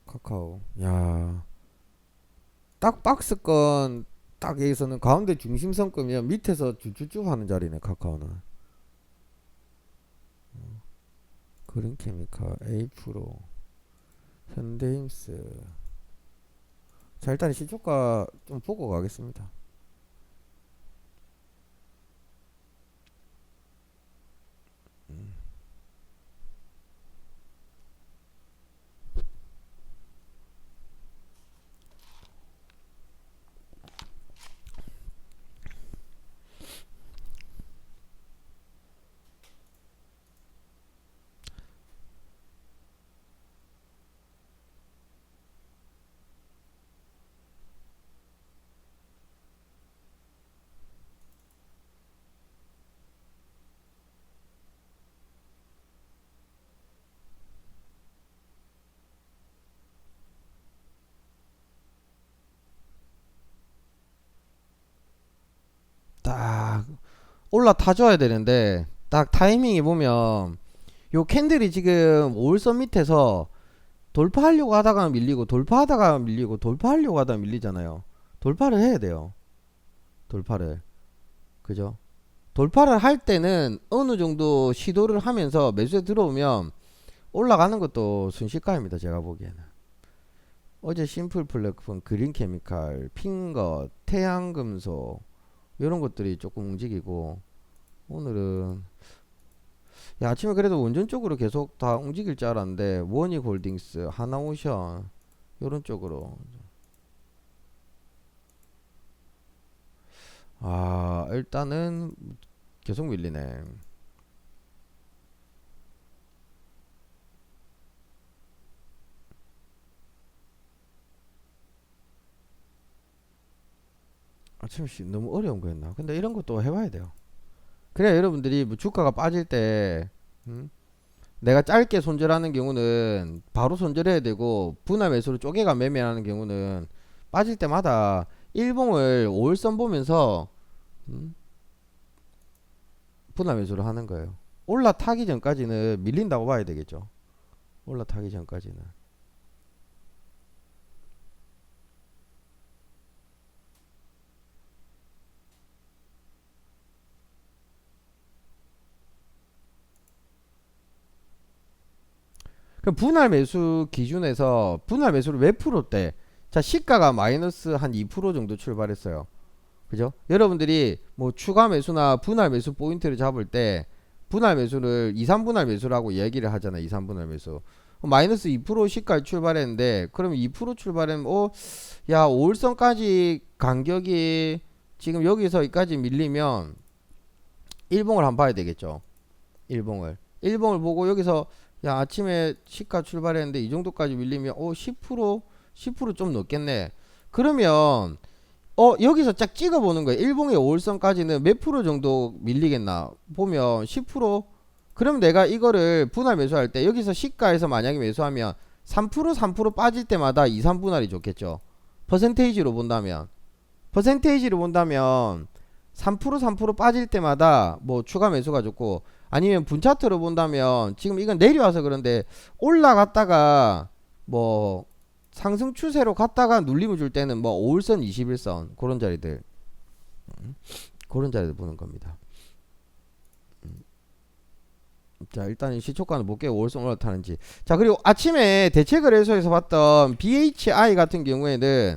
카카오. 야, 딱 박스권 딱 여기서는 가운데 중심선급이면 밑에서 쭉쭉쭉 하는 자리네. 카카오는. 그린케미칼 A 프로 현대힘스. 자, 일단 시초가 좀 보고 가겠습니다. 딱 올라타줘야 되는데 딱 타이밍이 보면 요 캔들이 지금 5일선 밑에서 돌파하려고 하다가 밀리고 돌파하다가 밀리고 돌파하려고 하다가 밀리잖아요. 돌파를 해야 돼요. 돌파를. 그죠? 돌파를 할 때는 어느 정도 시도를 하면서 매수에 들어오면 올라가는 것도 순식간입니다. 제가 보기에는. 어제 심플 플랫폼, 그린 케미칼, 핑거, 태양금속 이런 것들이 조금 움직이고 오늘은 야, 아침에 그래도 원전 쪽으로 계속 다 움직일 줄 알았는데 원익홀딩스, 하나오션 이런 쪽으로 아 일단은 계속 밀리네. 아침에 너무 어려운 거였나? 근데 이런 것도 해봐야 돼요. 그래야 여러분들이 뭐 주가가 빠질 때 내가 짧게 손절하는 경우는 바로 손절해야 되고 분할 매수로 쪼개가 매매하는 경우는 빠질 때마다 일봉을 5일선 보면서 음, 분할 매수를 하는 거예요. 올라타기 전까지는 밀린다고 봐야 되겠죠. 올라타기 전까지는. 그럼 분할 매수 기준에서 분할 매수를 몇 프로대? 자, 시가가 마이너스 한 2% 정도 출발했어요. 그죠? 여러분들이 뭐 추가 매수나 분할 매수 포인트를 잡을 때 분할 매수를 2, 3분할 매수라고 얘기를 하잖아요. 2, 3분할 매수. 마이너스 2% 시가를 출발했는데 그럼 2% 출발하면 야, 5일선까지 간격이 지금 여기서 여기까지 밀리면 일봉을 한번 봐야 되겠죠. 일봉을. 일봉을 보고 여기서 야, 아침에 시가 출발했는데 이 정도까지 밀리면 10%좀 넘겠네. 그러면 여기서 쫙 찍어보는 거예요. 일봉의 5일선까지는 몇 프로 정도 밀리겠나 보면 10%. 그럼 내가 이거를 분할 매수할 때 여기서 시가에서 만약에 매수하면 3% 빠질 때마다 2, 3분할이 좋겠죠. 퍼센테이지로 본다면 3% 빠질 때마다 뭐 추가 매수가 좋고, 아니면 분차트로 본다면 지금 이건 내려와서 그런데 올라갔다가 뭐 상승 추세로 갔다가 눌림을 줄 때는 뭐 5일선 21선 그런 자리들 보는 겁니다. 자, 일단 시초가는 볼게요. 5일선 올라타는지. 자, 그리고 아침에 대체거래소에서 봤던 BHI 같은 경우에는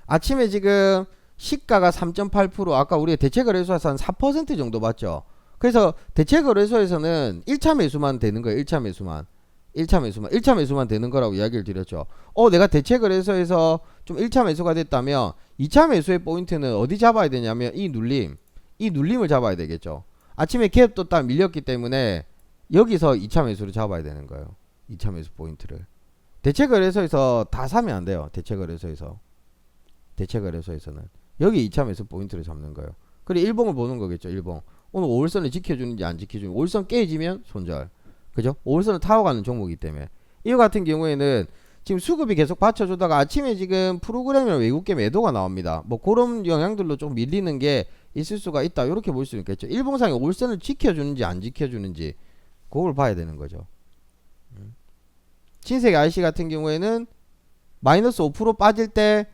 아침에 지금 시가가 3.8%, 아까 우리가 대체거래소에서 한 4% 정도 봤죠. 그래서 대체거래소에서는 1차 매수만 되는 거예요. 1차 매수만 되는 거라고 이야기를 드렸죠. 내가 대체거래소에서 좀 1차 매수가 됐다면 2차 매수의 포인트는 어디 잡아야 되냐면 이 눌림을 잡아야 되겠죠. 아침에 갭도 딱 밀렸기 때문에 여기서 2차 매수를 잡아야 되는 거예요. 2차 매수 포인트를. 대체거래소에서 다 사면 안 돼요. 대체거래소에서는 여기 2차 매수 포인트를 잡는 거예요. 그리고 일봉을 보는 거겠죠. 일봉. 오늘 5일선을 지켜주는지 안 지켜주는지. 5일선 깨지면 손절. 그죠? 5일선을 타워가는 종목이기 때문에. 이거 같은 경우에는 지금 수급이 계속 받쳐주다가 아침에 지금 프로그램이나 외국계 매도가 나옵니다. 뭐 그런 영향들로 좀 밀리는 게 있을 수가 있다. 이렇게 볼 수 있겠죠. 일봉상에 5일선을 지켜주는지 안 지켜주는지 그걸 봐야 되는 거죠. 신세계 IC 같은 경우에는 마이너스 5% 빠질 때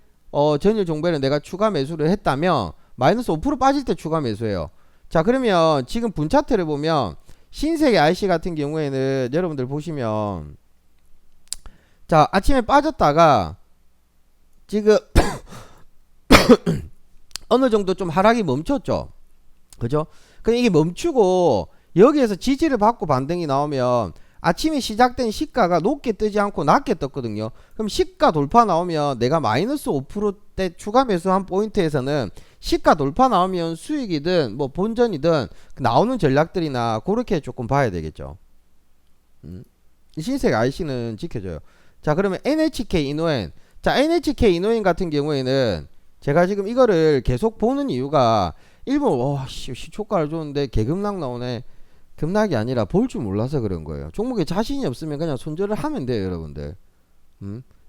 전일 종배를 내가 추가 매수를 했다면 마이너스 5% 빠질 때 추가 매수해요. 자, 그러면 지금 분차트를 보면 신세계 IC 같은 경우에는 여러분들 보시면 자, 아침에 빠졌다가 지금 어느 정도 좀 하락이 멈췄죠. 그죠? 그럼 이게 멈추고 여기에서 지지를 받고 반등이 나오면 아침에 시작된 시가가 높게 뜨지 않고 낮게 떴거든요. 그럼 시가 돌파 나오면 내가 마이너스 5%대 추가 매수한 포인트에서는 시가 돌파 나오면 수익이든 뭐 본전이든 나오는 전략들이나 그렇게 조금 봐야 되겠죠. 신세계 IC는 지켜줘요. 자, 그러면 NHK 이노엔. 자, NHK 이노엔 같은 경우에는 제가 지금 이거를 계속 보는 이유가 일본 시초가를 줬는데 개급락 나오네. 급락이 아니라 볼 줄 몰라서 그런 거예요. 종목에 자신이 없으면 그냥 손절을 하면 돼요, 여러분들.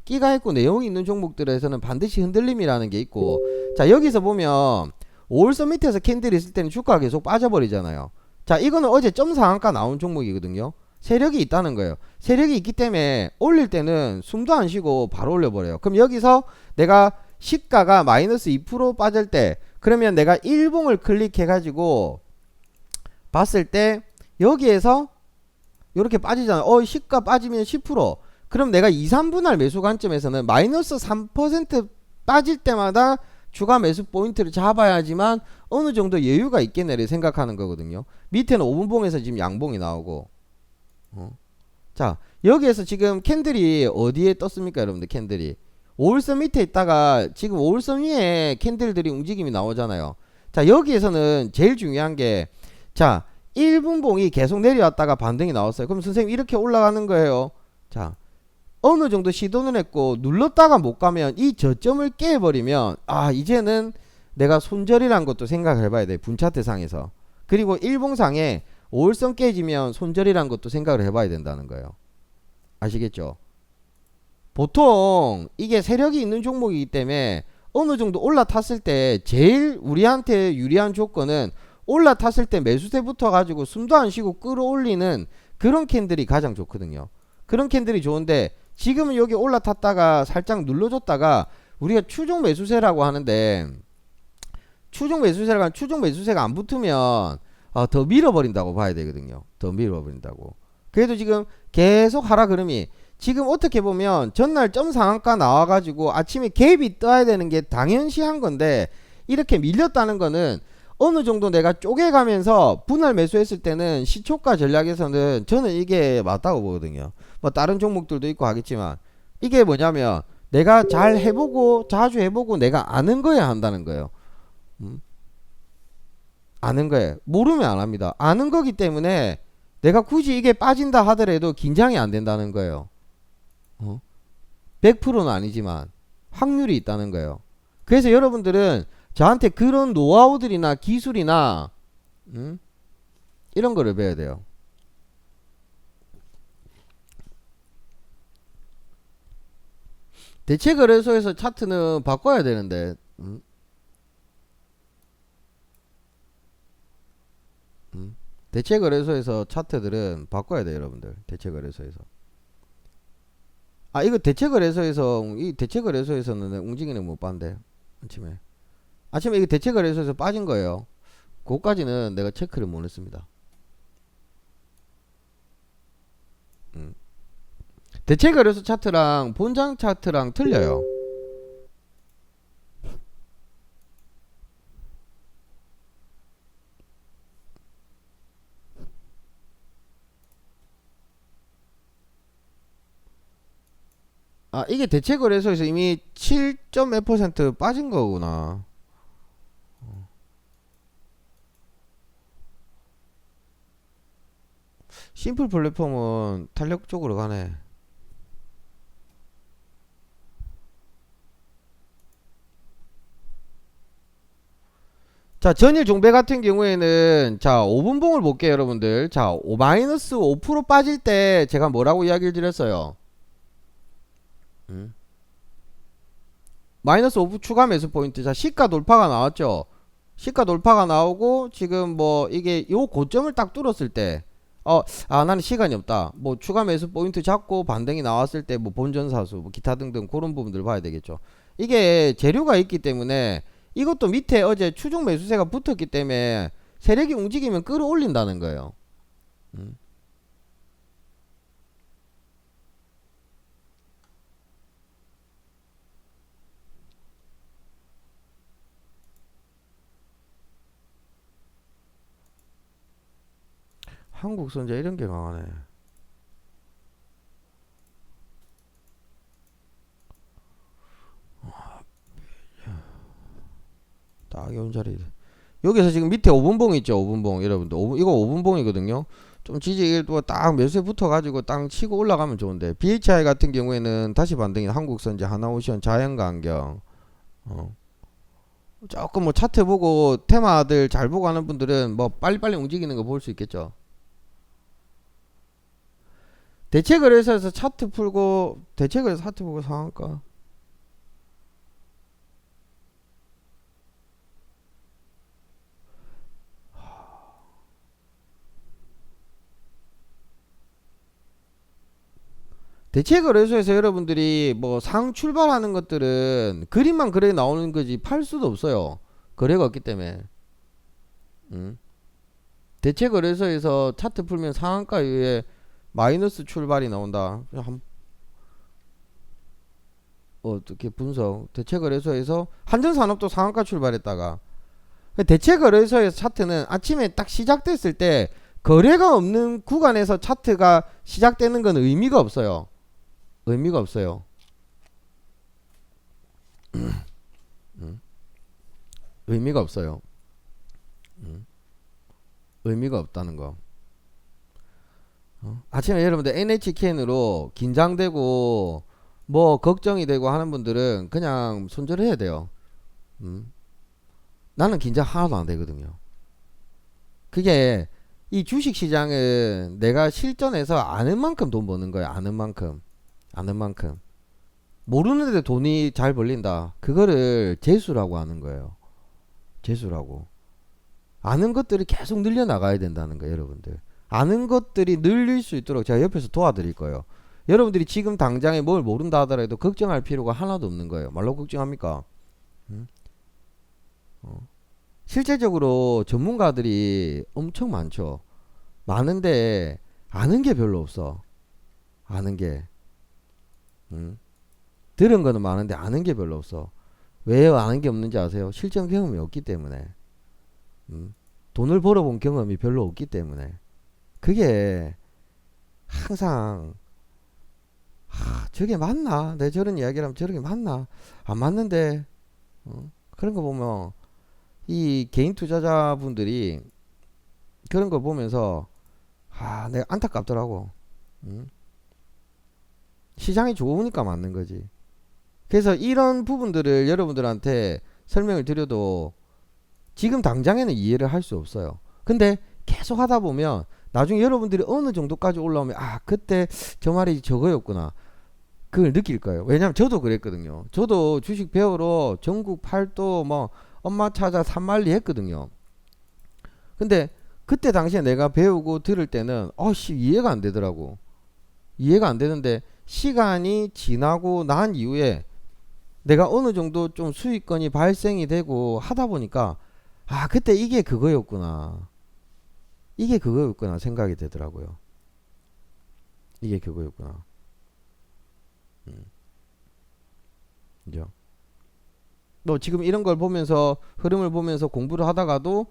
끼가 있고 내용이 있는 종목들에서는 반드시 흔들림이라는 게 있고, 자, 여기서 보면 5일선 밑에서 캔들이 있을 때는 주가가 계속 빠져버리잖아요. 자, 이거는 어제 점상한가 나온 종목이거든요. 세력이 있다는 거예요. 세력이 있기 때문에 올릴 때는 숨도 안 쉬고 바로 올려버려요. 그럼 여기서 내가 시가가 마이너스 2% 빠질 때, 그러면 내가 일봉을 클릭해가지고 봤을 때 여기에서 이렇게 빠지잖아. 시가 빠지면 10%. 그럼 내가 2, 3분할 매수 관점에서는 마이너스 3% 빠질 때마다 추가 매수 포인트를 잡아야지만 어느 정도 여유가 있겠네를 생각하는 거거든요. 밑에는 5분봉에서 지금 양봉이 나오고. 자, 여기에서 지금 캔들이 어디에 떴습니까, 여러분들? 캔들이 5일선 밑에 있다가 지금 5일선 위에 캔들들이 움직임이 나오잖아요. 자, 여기에서는 제일 중요한 게, 자, 1분봉이 계속 내려왔다가 반등이 나왔어요. 그럼 선생님 이렇게 올라가는 거예요. 자, 어느 정도 시도는 했고 눌렀다가 못 가면 이 저점을 깨버리면 이제는 내가 손절이란 것도 생각을 해봐야 돼. 분차트 상에서. 그리고 일봉상에 5일선 깨지면 손절이란 것도 생각을 해봐야 된다는 거예요. 아시겠죠? 보통 이게 세력이 있는 종목이기 때문에 어느 정도 올라탔을 때 제일 우리한테 유리한 조건은 올라탔을 때 매수세 붙어가지고 숨도 안 쉬고 끌어올리는 그런 캔들이 가장 좋거든요. 그런 캔들이 좋은데 지금은 여기 올라탔다가 살짝 눌러줬다가 우리가 추종 매수세라고 하는데, 추종 매수세가 안 붙으면 더 밀어버린다고 봐야 되거든요. 더 밀어버린다고. 그래도 지금 계속 하락 흐름이, 지금 어떻게 보면 전날 점상한가 나와가지고 아침에 갭이 떠야 되는 게 당연시한 건데 이렇게 밀렸다는 거는 어느 정도 내가 쪼개가면서 분할 매수했을 때는 시초가 전략에서는 저는 이게 맞다고 보거든요. 뭐 다른 종목들도 있고 하겠지만 이게 뭐냐면 내가 잘 해보고 자주 해보고 내가 아는 거야 한다는 거예요. 아는 거예요. 모르면 안 합니다. 아는 거기 때문에 내가 굳이 이게 빠진다 하더라도 긴장이 안 된다는 거예요. 100%는 아니지만 확률이 있다는 거예요. 그래서 여러분들은 저한테 그런 노하우들이나 기술이나 이런 거를 배워야 돼요. 대체 거래소에서 차트는 바꿔야 되는데. 대체 거래소에서 차트들은 바꿔야 돼요, 여러분들. 대체 거래소에서. 아, 이거 대체 거래소에서 이 대체 거래소에서는 움직이는 못 봤는데. 아침에 이게 대체 거래소에서 빠진 거예요. 그거까지는 내가 체크를 못 했습니다. 대체 거래소 차트랑 본장 차트랑 틀려요. 아, 이게 대체 거래소에서 이미 7.몇% 빠진 거구나. 심플 플랫폼은 탄력 쪽으로 가네. 자, 전일 종배 같은 경우에는 자, 5분봉을 볼게요, 여러분들. 자, 마이너스 5% 빠질 때 제가 뭐라고 이야기를 드렸어요? 마이너스 5% 추가 매수 포인트. 자, 시가 돌파가 나왔죠. 시가 돌파가 나오고 지금 뭐 이게 요 고점을 딱 뚫었을 때 나는 시간이 없다. 뭐 추가 매수 포인트 잡고 반등이 나왔을 때 뭐 본전사수 뭐 기타 등등 그런 부분들 봐야 되겠죠. 이게 재료가 있기 때문에 이것도 밑에 어제 추종 매수세가 붙었기 때문에 세력이 움직이면 끌어올린다는 거예요. 한국선제 이런 게 강하네. 딱 요 자리. 여기서 지금 밑에 5분봉 있죠. 5분봉 여러분들. 이거 5분봉이거든요. 좀 지지가 딱 매수에 붙어가지고 땅 치고 올라가면 좋은데 BHI 같은 경우에는 다시 반등이 한국선제, 하나오션, 자연강경. 조금 뭐 차트 보고 테마들 잘 보고 하는 분들은 뭐 빨리빨리 움직이는 거 볼 수 있겠죠. 대체 거래소에서 차트 풀고 대체 거래소 차트 보고 상한가. 대체 거래소에서 여러분들이 뭐 상 출발하는 것들은 그림만 그래 나오는 거지 팔 수도 없어요. 거래가 없기 때문에. 대체 거래소에서 차트 풀면 상한가 이후에 마이너스 출발이 나온다. 어떻게 분석? 대체 거래소에서 한전산업도 상한가 출발했다가 대체 거래소에서 차트는 아침에 딱 시작됐을 때 거래가 없는 구간에서 차트가 시작되는 건 의미가 없어요. 의미가 없어요. 의미가 없어요. 의미가 없다는 거. 아침에 여러분들 NHKN으로 긴장되고 뭐 걱정이 되고 하는 분들은 그냥 손절해야 돼요. 나는 긴장 하나도 안 되거든요. 그게 이 주식시장은 내가 실전에서 아는 만큼 돈 버는 거예요. 아는 만큼. 모르는데 돈이 잘 벌린다. 그거를 재수라고 하는 거예요. 재수라고. 아는 것들이 계속 늘려나가야 된다는 거예요, 여러분들. 아는 것들이 늘릴 수 있도록 제가 옆에서 도와드릴 거예요. 여러분들이 지금 당장에 뭘 모른다 하더라도 걱정할 필요가 하나도 없는 거예요. 말로 걱정합니까? 실제적으로 전문가들이 엄청 많죠. 많은데 아는 게 별로 없어. 아는 게. 들은 거는 많은데 아는 게 별로 없어. 왜 아는 게 없는지 아세요? 실전 경험이 없기 때문에. 돈을 벌어본 경험이 별로 없기 때문에. 그게 항상 저게 맞나? 내 저런 이야기를 하면 저렇게 맞나? 안 맞는데 그런 거 보면 이 개인 투자자분들이 그런 거 보면서 내가 안타깝더라고. 시장이 좋으니까 맞는 거지. 그래서 이런 부분들을 여러분들한테 설명을 드려도 지금 당장에는 이해를 할 수 없어요. 근데 계속 하다 보면 나중에 여러분들이 어느 정도까지 올라오면 그때 저 말이 저거였구나. 그걸 느낄 거예요. 왜냐면 저도 그랬거든요. 저도 주식 배우러 전국 팔도 뭐 엄마 찾아 산만리 했거든요. 근데 그때 당시에 내가 배우고 들을 때는 어씨 이해가 안 되더라고. 이해가 안 되는데 시간이 지나고 난 이후에 내가 어느 정도 좀 수익권이 발생이 되고 하다 보니까 아 그때 이게 그거였구나. 이게 그거였구나 생각이 되더라고요. 이게 그거였구나. 그죠? 뭐 지금 이런 걸 보면서 흐름을 보면서 공부를 하다가도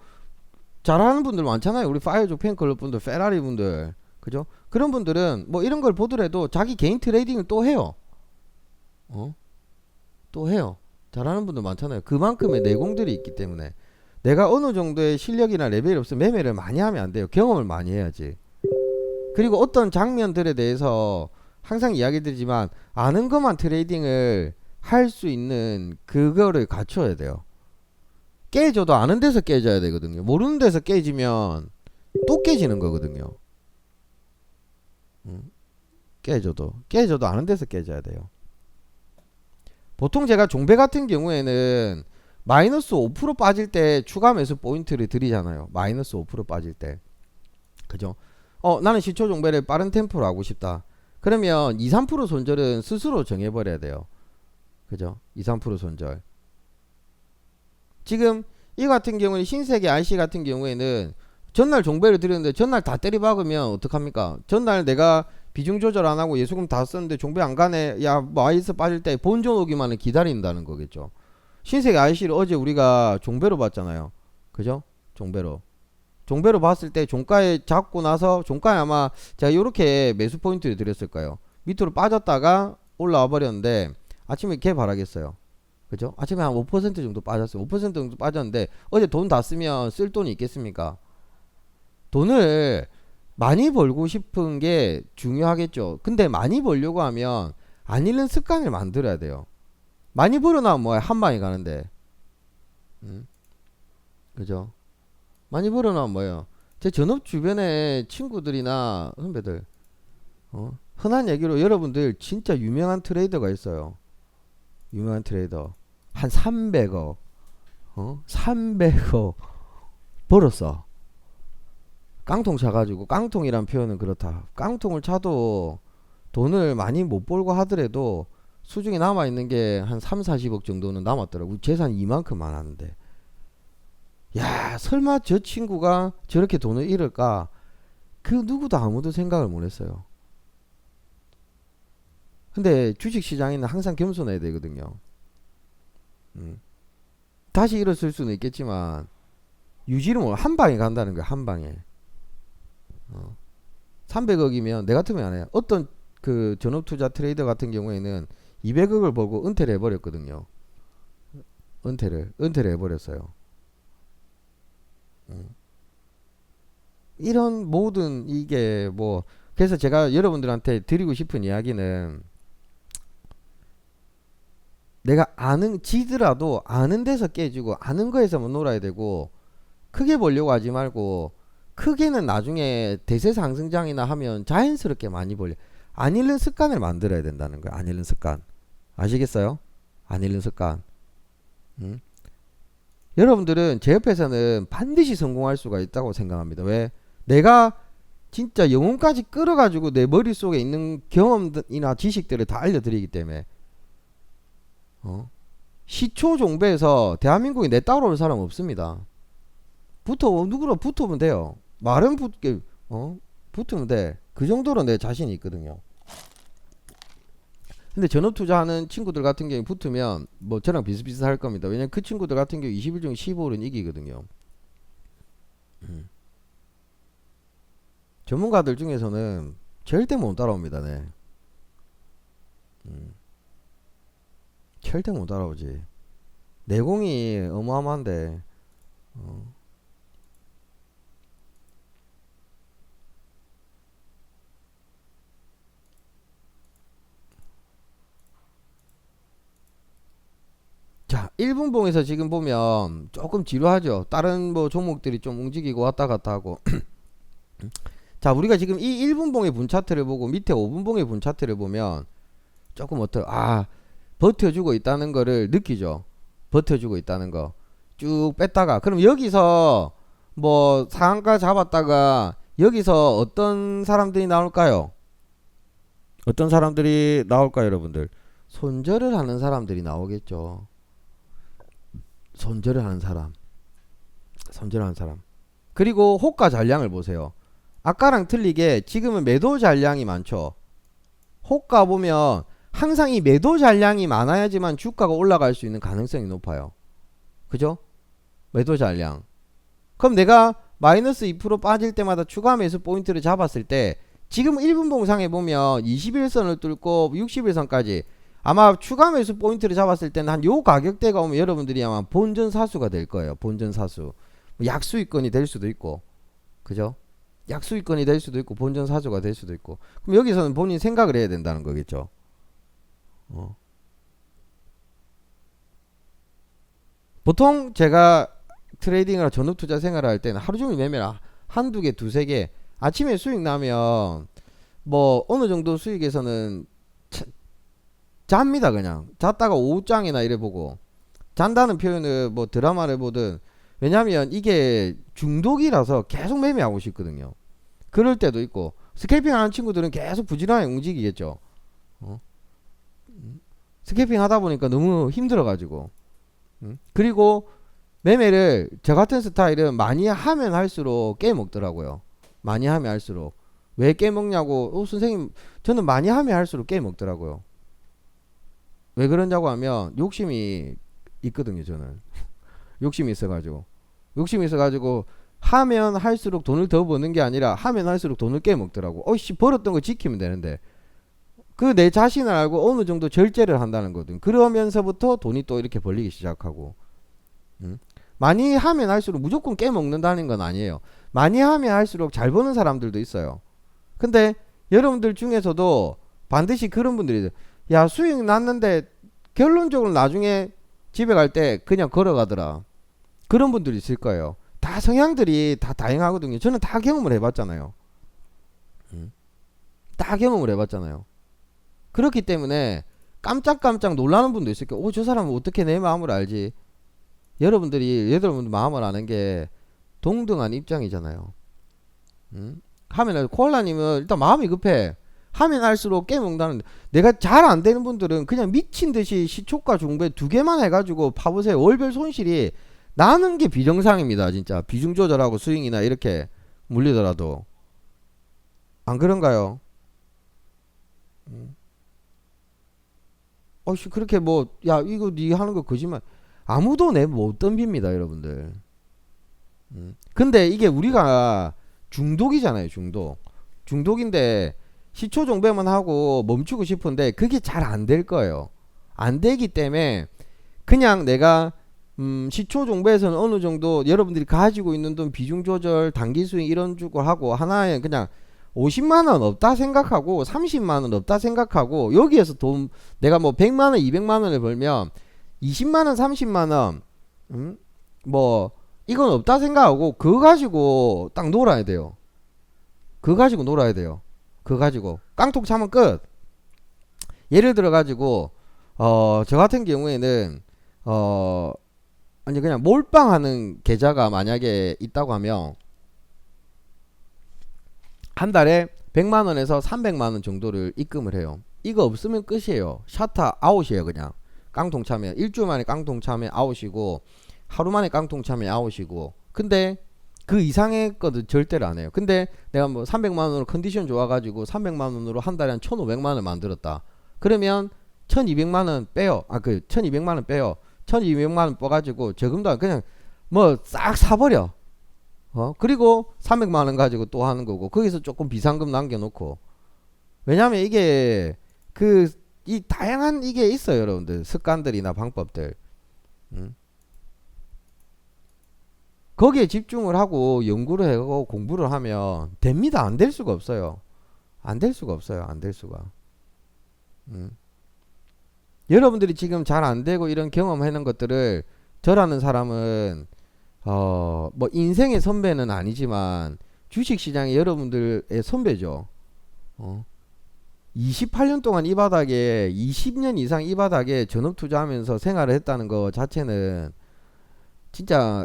잘하는 분들 많잖아요. 우리 파이어족 팬클럽 분들, 페라리 분들, 그죠? 그런 분들은 뭐 이런 걸 보더라도 자기 개인 트레이딩을 또 해요. 또 해요. 잘하는 분들 많잖아요. 그만큼의 내공들이 있기 때문에 내가 어느 정도의 실력이나 레벨이 없으면 매매를 많이 하면 안 돼요. 경험을 많이 해야지. 그리고 어떤 장면들에 대해서 항상 이야기 드리지만 아는 것만 트레이딩을 할 수 있는 그거를 갖춰야 돼요. 깨져도 아는 데서 깨져야 되거든요. 모르는 데서 깨지면 또 깨지는 거거든요. 깨져도 아는 데서 깨져야 돼요. 보통 제가 종배 같은 경우에는 마이너스 5% 빠질 때 추가 매수 포인트를 드리잖아요. 마이너스 5% 빠질 때. 그죠? 나는 시초 종배를 빠른 템포로 하고 싶다. 그러면 2, 3% 손절은 스스로 정해버려야 돼요. 그죠? 2, 3% 손절. 지금 이 같은 경우는 신세계 RC 같은 경우에는 전날 종배를 드렸는데 전날 다 때리박으면 어떡합니까? 전날 내가 비중 조절 안 하고 예수금 다 썼는데 종배 안 가네. 야, 마이너스 빠질 때 본전 오기만을 기다린다는 거겠죠. 신세계 RC를 어제 우리가 종배로 봤잖아요. 그죠? 종배로 봤을 때 종가에 잡고 나서 종가에 아마 제가 이렇게 매수 포인트를 드렸을 거예요. 밑으로 빠졌다가 올라와 버렸는데 아침에 개발하겠어요. 그죠? 아침에 한 5% 정도 빠졌어요. 5% 정도 빠졌는데 어제 돈 다 쓰면 쓸 돈이 있겠습니까? 돈을 많이 벌고 싶은 게 중요하겠죠. 근데 많이 벌려고 하면 안 잃는 습관을 만들어야 돼요. 많이 벌어나면 뭐야? 한 방에 가는데. 그죠? 많이 벌어나면 뭐예요? 제 전업 주변에 친구들이나 선배들 흔한 얘기로 여러분들 진짜 유명한 트레이더가 있어요. 유명한 트레이더 한 300억 300억 벌었어. 깡통 차가지고, 깡통이란 표현은 그렇다. 깡통을 차도 돈을 많이 못 벌고 하더라도 수중에 남아있는 게 한 3, 40억 정도는 남았더라고. 재산이 이만큼 많았는데. 야, 설마 저 친구가 저렇게 돈을 잃을까? 그 누구도 아무도 생각을 못 했어요. 근데 주식시장에는 항상 겸손해야 되거든요. 다시 일어설 수는 있겠지만 유지를 못, 한 방에 간다는 거야. 한 방에. 300억이면 내 같으면 안 해요. 어떤 그 전업투자 트레이더 같은 경우에는 200억을 벌고 은퇴를 해버렸거든요. 은퇴를 해버렸어요. 이런 모든 이게 뭐, 그래서 제가 여러분들한테 드리고 싶은 이야기는 내가 지더라도 아는 데서 깨지고 아는 거에서만 놀아야 되고, 크게 벌려고 하지 말고, 크게는 나중에 대세 상승장이나 하면 자연스럽게 많이 벌려. 안 잃는 습관을 만들어야 된다는 거야. 안 잃는 습관. 아시겠어요? 안 잃는 습관. 여러분들은 제 옆에서는 반드시 성공할 수가 있다고 생각합니다. 왜? 내가 진짜 영혼까지 끌어가지고 내 머릿속에 있는 경험이나 지식들을 다 알려드리기 때문에. 시초 종배에서 대한민국에 내 따라올 사람 없습니다. 누구로 붙으면 돼요. 말은 붙으면 돼. 그 정도로 내 자신이 있거든요. 근데 전업 투자하는 친구들 같은 경우에 붙으면 뭐 저랑 비슷비슷할 겁니다. 왜냐면 그 친구들 같은 경우 20일 중 15일은 이기거든요. 전문가들 중에서는 절대 못 따라옵니다. 네. 절대 못 따라오지. 내공이 어마어마한데. 자, 1분봉에서 지금 보면 조금 지루하죠. 다른 뭐 종목들이 좀 움직이고 왔다 갔다 하고. 자, 우리가 지금 이 1분봉의 분 차트를 보고 밑에 5분봉의 분 차트를 보면 조금 버텨주고 있다는 거를 느끼죠. 버텨주고 있다는 거. 쭉 뺐다가 그럼 여기서 뭐 상한가 잡았다가 여기서 어떤 사람들이 나올까요? 어떤 사람들이 나올까요, 여러분들? 손절을 하는 사람들이 나오겠죠. 손절을 하는 사람. 손절하는 사람. 그리고 호가 잔량을 보세요. 아까랑 틀리게 지금은 매도 잔량이 많죠. 호가 보면 항상 이 매도 잔량이 많아야지만 주가가 올라갈 수 있는 가능성이 높아요. 그죠? 매도 잔량. 그럼 내가 마이너스 2% 빠질 때마다 추가 매수 포인트를 잡았을 때 지금 1분 봉상에 보면 21선을 뚫고 60일선까지 아마 추가 매수 포인트를 잡았을 때는 한 요 가격대가 오면 여러분들이 아마 본전 사수가 될 거예요. 본전 사수. 약수익권이 될 수도 있고. 그죠? 약수익권이 될 수도 있고 본전 사수가 될 수도 있고. 그럼 여기서는 본인 생각을 해야 된다는 거겠죠. 보통 제가 트레이딩이나 전업 투자 생활을 할 때는 하루 종일 매매를 한두 개, 두세 개 아침에 수익 나면 뭐 어느 정도 수익에서는 잡니다. 그냥 잤다가 오후장이나 이래 보고 잔다는 표현을 뭐 드라마를 보든 왜냐면 이게 중독이라서 계속 매매하고 싶거든요. 그럴 때도 있고 스캘핑 하는 친구들은 계속 부지런하게 움직이겠죠. 스캘핑 하다 보니까 너무 힘들어 가지고 그리고 매매를 저 같은 스타일은 많이 하면 할수록 깨먹더라고요. 많이 하면 할수록. 왜 깨먹냐고 선생님 저는 많이 하면 할수록 깨먹더라고요. 왜 그러냐고 하면 욕심이 있거든요. 저는 욕심이 있어가지고 하면 할수록 돈을 더 버는 게 아니라 하면 할수록 돈을 깨먹더라고. 어이씨 벌었던 거 지키면 되는데 그 내 자신을 알고 어느 정도 절제를 한다는 거든. 그러면서부터 돈이 또 이렇게 벌리기 시작하고 많이 하면 할수록 무조건 깨먹는다는 건 아니에요. 많이 하면 할수록 잘 버는 사람들도 있어요. 근데 여러분들 중에서도 반드시 그런 분들이 있어요. 야 수익 났는데 결론적으로 나중에 집에 갈 때 그냥 걸어가더라. 그런 분들이 있을 거예요. 다 성향들이 다 다양하거든요. 저는 다 경험을 해봤잖아요. 다 경험을 해봤잖아요. 그렇기 때문에 깜짝깜짝 놀라는 분도 있을 거예요. 저 사람은 어떻게 내 마음을 알지? 여러분들 마음을 아는 게 동등한 입장이잖아요. 하면 코알라님은 일단 마음이 급해. 하면 할수록 깨먹는다는데 내가 잘 안 되는 분들은 그냥 미친 듯이 시초가 중배 두 개만 해가지고 파보세요. 월별 손실이 나는 게 비정상입니다. 진짜 비중 조절하고 스윙이나 이렇게 물리더라도 안 그런가요? 그렇게 뭐 야 이거 니 하는 거 거짓말 아무도 내 못 덤빕니다 여러분들. 근데 이게 우리가 중독이잖아요. 중독인데 시초 종배만 하고 멈추고 싶은데 그게 잘 안 될 거예요. 안 되기 때문에 그냥 내가 시초 종배에서는 어느 정도 여러분들이 가지고 있는 돈 비중 조절 단기 수익 이런 주고 하고 하나에 그냥 50만원 없다 생각하고 30만원 없다 생각하고 여기에서 돈 내가 뭐 100만원 200만원을 벌면 20만원 30만원 뭐 이건 없다 생각하고 그거 가지고 딱 놀아야 돼요. 그거 가지고 깡통 차면 끝. 예를 들어 가지고 저 같은 경우에는 아니 그냥 몰빵하는 계좌가 만약에 있다고 하면 한 달에 100만원에서 300만원 정도를 입금을 해요. 이거 없으면 끝이에요. 샤타 아웃이에요. 그냥 깡통 차면 일주일 만에 깡통 차면 아웃이고 하루 만에 깡통 차면 아웃이고 근데 그 이상의 것도 절대로 안 해요. 근데 내가 뭐 300만원으로 컨디션 좋아가지고 300만원으로 한 달에 한 1500만원 만들었다. 그러면 1200만원 빼요. 1200만원 빼요. 1200만원 빼가지고 저금도 그냥 뭐 싹 사버려. 그리고 300만원 가지고 또 하는 거고 거기서 조금 비상금 남겨놓고 왜냐면 이게 이 다양한 이게 있어요. 여러분들 습관들이나 방법들 거기에 집중을 하고 연구를 하고 공부를 하면 됩니다. 안 될 수가 없어요. 안 될 수가. 여러분들이 지금 잘 안 되고 이런 경험하는 것들을 저라는 사람은 뭐 인생의 선배는 아니지만 주식시장의 여러분들의 선배죠. 28년 동안 이 바닥에 20년 이상 이 바닥에 전업 투자하면서 생활을 했다는 거 자체는 진짜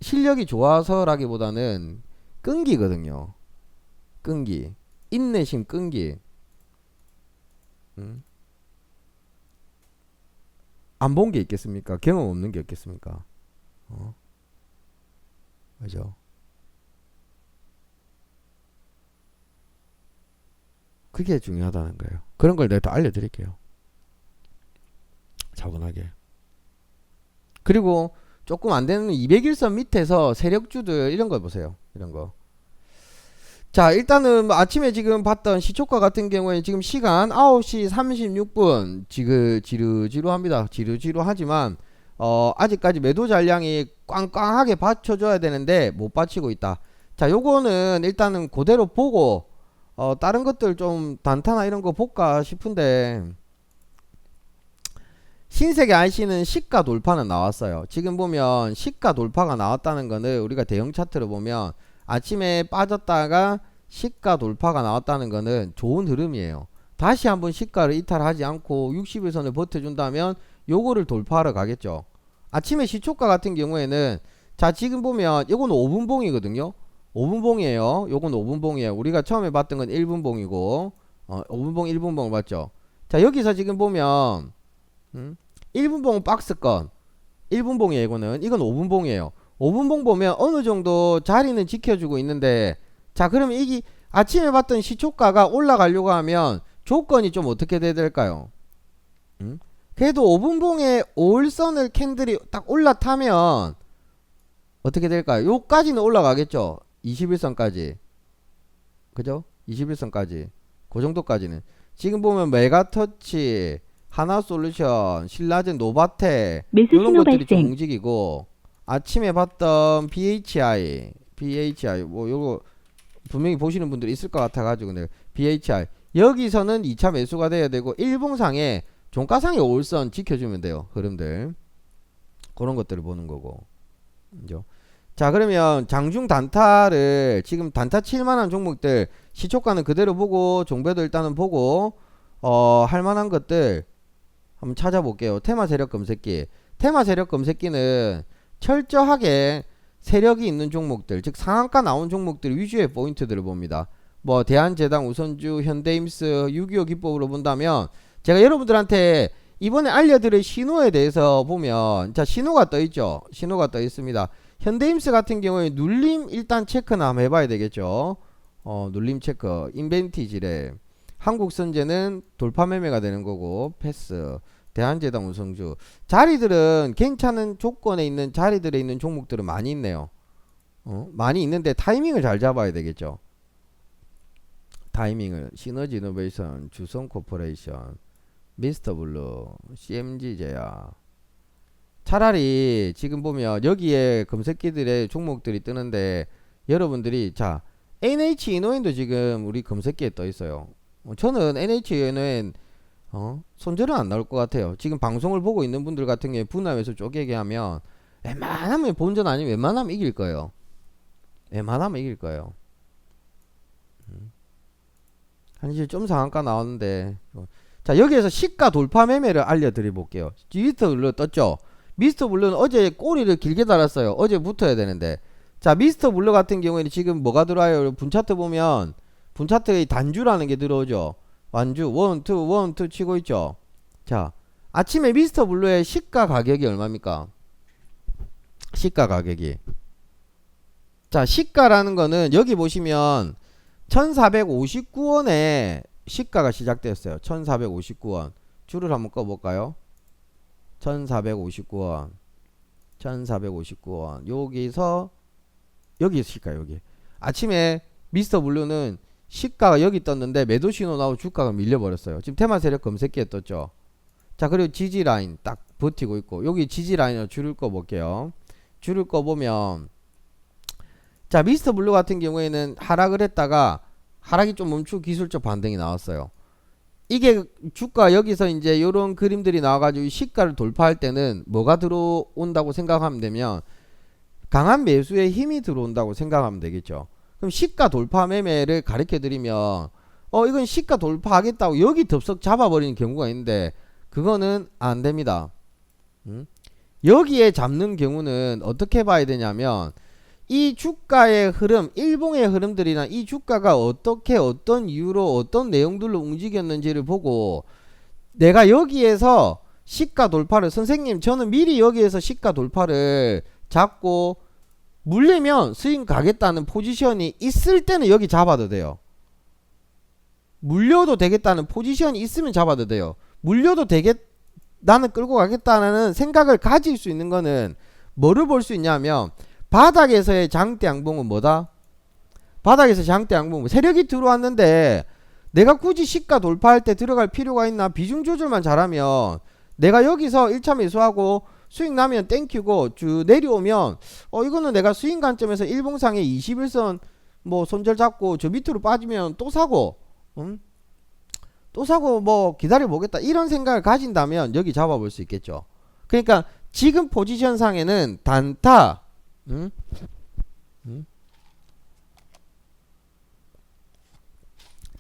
실력이 좋아서라기보다는 끈기거든요. 끈기, 인내심, 끈기. 안 본 게 있겠습니까? 경험 없는 게 있겠습니까? 그죠? 그게 중요하다는 거예요. 그런 걸 내가 또 알려드릴게요. 차분하게. 그리고 조금 안 되는 200일선 밑에서 세력주들 이런 걸 보세요. 이런 거. 자, 일단은 뭐 아침에 지금 봤던 시초가 같은 경우에 지금 시간 9시 36분 지루지루합니다. 지루지루하지만 아직까지 매도 잔량이 꽝꽝하게 받쳐줘야 되는데 못 받치고 있다. 자, 요거는 일단은 그대로 보고 다른 것들 좀 단타나 이런 거 볼까 싶은데 흰색의 IC는 시가 돌파는 나왔어요. 지금 보면 시가 돌파가 나왔다는 거는 우리가 대형 차트를 보면 아침에 빠졌다가 시가 돌파가 나왔다는 거는 좋은 흐름이에요. 다시 한번 시가를 이탈하지 않고 60일선을 버텨준다면 요거를 돌파하러 가겠죠. 아침에 시초가 같은 경우에는 자, 지금 보면 이건 5분봉이거든요. 5분봉이에요. 요건 5분봉이에요. 우리가 처음에 봤던 건 1분봉이고 5분봉 1분봉을 봤죠. 자, 여기서 지금 보면 1분봉 박스권 1분봉이에요. 이건 5분봉이에요. 5분봉 보면 어느 정도 자리는 지켜주고 있는데 자, 그러면 이게 아침에 봤던 시초가가 올라가려고 하면 조건이 좀 어떻게 돼야 될까요? 그래도 5분봉에 5일선을 캔들이 딱 올라타면 어떻게 될까요? 요까지는 올라가겠죠. 21선까지. 그죠? 21선까지. 그 정도까지는. 지금 보면 메가터치, 하나솔루션, 신라젠, 노바텍 매수 이런 신호 것들이 좀 발생. 움직이고 아침에 봤던 BHI 뭐 요거 분명히 보시는 분들이 있을 것 같아가지고 네. BHI 여기서는 2차 매수가 돼야 되고 일봉상에 종가상의 5일선 지켜주면 돼요. 흐름들 그런 것들을 보는 거고. 그죠? 자, 그러면 장중 단타를 지금 단타 칠만한 종목들 시초가는 그대로 보고 종배도 일단은 보고 할만한 것들 한번 찾아볼게요. 테마 세력 검색기. 테마 세력 검색기는 철저하게 세력이 있는 종목들, 즉 상한가 나온 종목들 위주의 포인트들을 봅니다. 뭐 대한제당, 우선주, 현대임스, 6.25 기법으로 본다면 제가 여러분들한테 이번에 알려드릴 신호에 대해서 보면 자, 신호가 떠 있죠. 신호가 떠 있습니다. 현대임스 같은 경우에 눌림 일단 체크나 한번 해봐야 되겠죠. 눌림 체크. 인벤티지래. 한국선제는 돌파 매매가 되는 거고 패스. 대한제당, 우선주. 자리들은 괜찮은 조건에 있는 자리들에 있는 종목들은 많이 있네요. 많이 있는데 타이밍을 잘 잡아야 되겠죠. 타이밍을. 시너지 이노베이션, 주성 코퍼레이션, 미스터 블루, CMG 제야. 차라리 지금 보면 여기에 검색기들의 종목들이 뜨는데 여러분들이 자, NH 이노엔도 지금 우리 검색기에 떠 있어요. 저는 NH 이노엔 손절은 안 나올 것 같아요. 지금 방송을 보고 있는 분들 같은 경우에 분할해서 쪼개게 하면 웬만하면 본전 아니면 웬만하면 이길 거예요. 웬만하면 이길 거예요. 한시 좀 상한가 나왔는데 자, 여기에서 시가 돌파 매매를 알려드려 볼게요. 미스터 블루 떴죠. 미스터 블루는 어제 꼬리를 길게 달았어요. 어제 붙어야 되는데 자, 미스터 블루 같은 경우에는 지금 뭐가 들어와요? 분차트 보면 분차트의 단주라는 게 들어오죠. 완주 1, 2 치고 있죠. 자, 아침에 미스터 블루의 시가 가격이 얼마입니까? 시가 가격이 자, 시가라는 거는 여기 보시면 1459원에 시가가 시작되었어요. 1459원 줄을 한번 꺼볼까요? 1459원 1459원 여기서 여기 시가 여기 아침에 미스터 블루는 시가가 여기 떴는데 매도 신호 나오고 주가가 밀려버렸어요. 지금 테마 세력 검색기에 떴죠. 자, 그리고 지지 라인 딱 버티고 있고 여기 지지 라인으로 줄을 꺼 볼게요. 줄을 꺼 보면 자, 미스터 블루 같은 경우에는 하락을 했다가 하락이 좀 멈추고 기술적 반등이 나왔어요. 이게 주가 여기서 이제 요런 그림들이 나와가지고 시가를 돌파할 때는 뭐가 들어온다고 생각하면 되면 강한 매수의 힘이 들어온다고 생각하면 되겠죠. 그럼 시가 돌파 매매를 가르쳐 드리면 이건 시가 돌파하겠다고 여기 덥석 잡아버리는 경우가 있는데 그거는 안 됩니다. 여기에 잡는 경우는 어떻게 봐야 되냐면 이 주가의 흐름, 일봉의 흐름들이나 이 주가가 어떻게 어떤 이유로 어떤 내용들로 움직였는지를 보고 내가 여기에서 시가 돌파를 선생님 저는 미리 여기에서 시가 돌파를 잡고 물리면 스윙 가겠다는 포지션이 있을 때는 여기 잡아도 돼요. 물려도 되겠다는 포지션이 있으면 잡아도 돼요. 물려도 나는 끌고 가겠다는 생각을 가질 수 있는 거는 뭐를 볼 수 있냐면 바닥에서의 장대 양봉은 뭐다? 바닥에서 장대 양봉은 세력이 들어왔는데 내가 굳이 시가 돌파할 때 들어갈 필요가 있나? 비중 조절만 잘하면 내가 여기서 1차 매수하고 수익 나면 땡큐고 쭉 내려오면 이거는 내가 스윙 관점에서 일봉상의 21선 뭐 손절 잡고 저 밑으로 빠지면 또 사고 또 사고 뭐 기다려 보겠다 이런 생각을 가진다면 여기 잡아볼 수 있겠죠. 그러니까 지금 포지션 상에는 단타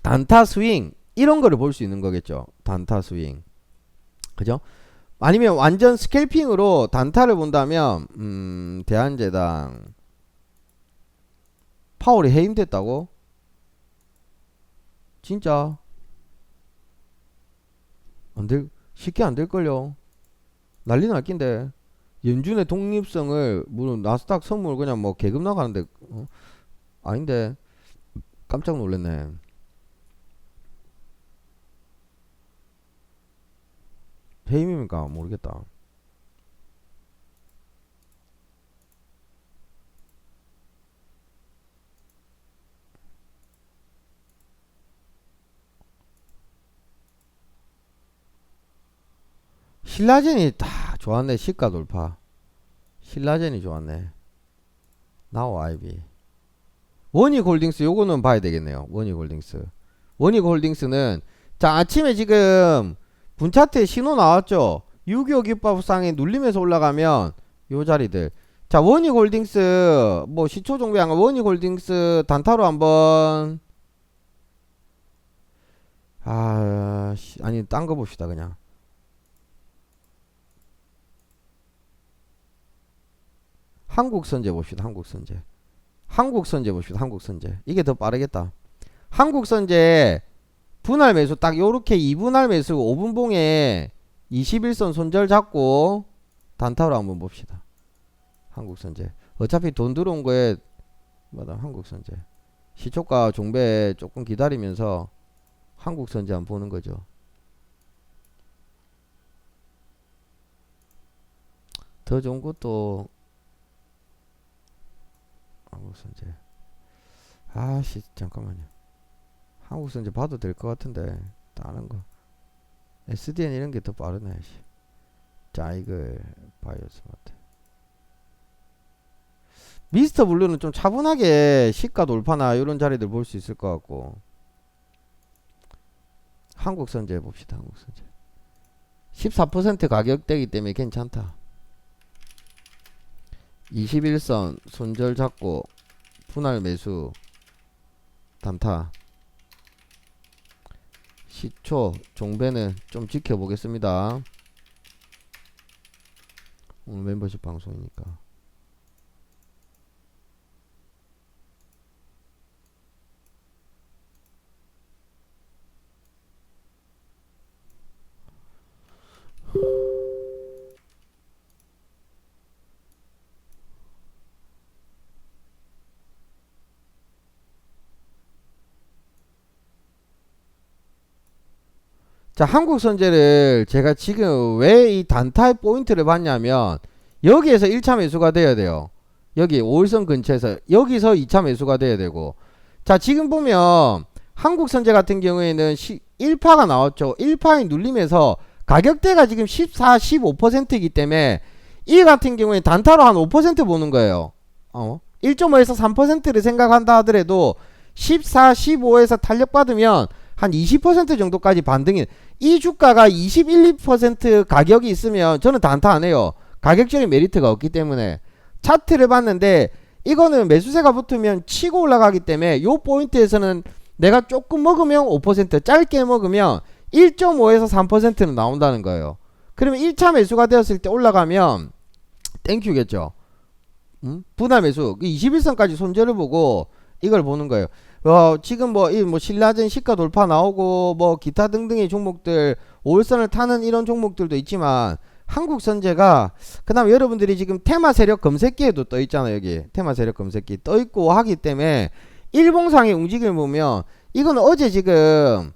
단타 스윙 이런 거를 볼 수 있는 거겠죠. 단타 스윙 그죠? 아니면 완전 스캘핑으로 단타를 본다면 대한제당 파월이 해임됐다고? 진짜 쉽게 안 될걸요. 난리 날 낀데 연준의 독립성을 물론 나스닥 선물 그냥 뭐 계급 나가는데 아닌데 깜짝 놀랐네. 해임입니까? 모르겠다. 신라젠이 다 좋았네. 시가 돌파. 신라젠이 좋았네. 나우 아이비. 원익홀딩스 요거는 봐야 되겠네요. 원익홀딩스. 원익홀딩스는 자 아침에 지금 분차트에 신호 나왔죠. 6.25 기법상에 눌리면서 올라가면 요 자리들. 자 원익홀딩스 뭐 시초 종배한 원익홀딩스 단타로 한번 아니 딴 거 봅시다 그냥. 한국선제 봅시다. 한국선제. 한국선제 봅시다. 한국선제. 이게 더 빠르겠다. 한국선제 분할 매수 딱 요렇게 2분할 매수 5분봉에 21선 손절 잡고 단타로 한번 봅시다. 한국선제. 어차피 돈 들어온 거에 뭐다 한국선제. 시초가 종배 조금 기다리면서 한국선제 한번 보는 거죠. 더 좋은 것도 한국선제. 아씨 잠깐만요. 한국선제 봐도 될 것 같은데 다른 거 SDN 이런 게 더 빠르네. 자 이걸 바이오스마트. 미스터 블루는 좀 차분하게 시가 돌파나 이런 자리들 볼 수 있을 것 같고 한국선제 봅시다. 한국선제 14% 가격대이기 때문에 괜찮다. 21선 손절 잡고 분할 매수 단타. 시초 종배는 좀 지켜보겠습니다. 오늘 멤버십 방송이니까. 자 한국선제를 제가 지금 왜 이 단타의 포인트를 봤냐면 여기에서 1차 매수가 돼야 돼요. 여기 5일선 근처에서 여기서 2차 매수가 돼야 되고 자 지금 보면 한국선제 같은 경우에는 1파가 나왔죠. 1파에 눌리면서 가격대가 지금 14, 15%이기 때문에 이 같은 경우에 단타로 한 5% 보는 거예요. 1.5에서 3%를 생각한다 하더라도 14, 15에서 탄력받으면 한 20% 정도까지 반등이. 이 주가가 21, 2% 가격이 있으면 저는 단타 안 해요. 가격적인 메리트가 없기 때문에. 차트를 봤는데 이거는 매수세가 붙으면 치고 올라가기 때문에 요 포인트에서는 내가 조금 먹으면 5%, 짧게 먹으면 1.5에서 3%는 나온다는 거예요. 그러면 1차 매수가 되었을 때 올라가면 땡큐겠죠. 분할 매수 21선까지 손절을 보고 이걸 보는 거예요. 지금 뭐 신라젠 시가 돌파 나오고 뭐 기타 등등의 종목들 5일선을 타는 이런 종목들도 있지만 한국선제가 그다음 여러분들이 지금 테마 세력 검색기에도 떠 있잖아요. 여기 테마 세력 검색기 떠 있고 하기 때문에 일봉상의 움직임을 보면 이건 어제 지금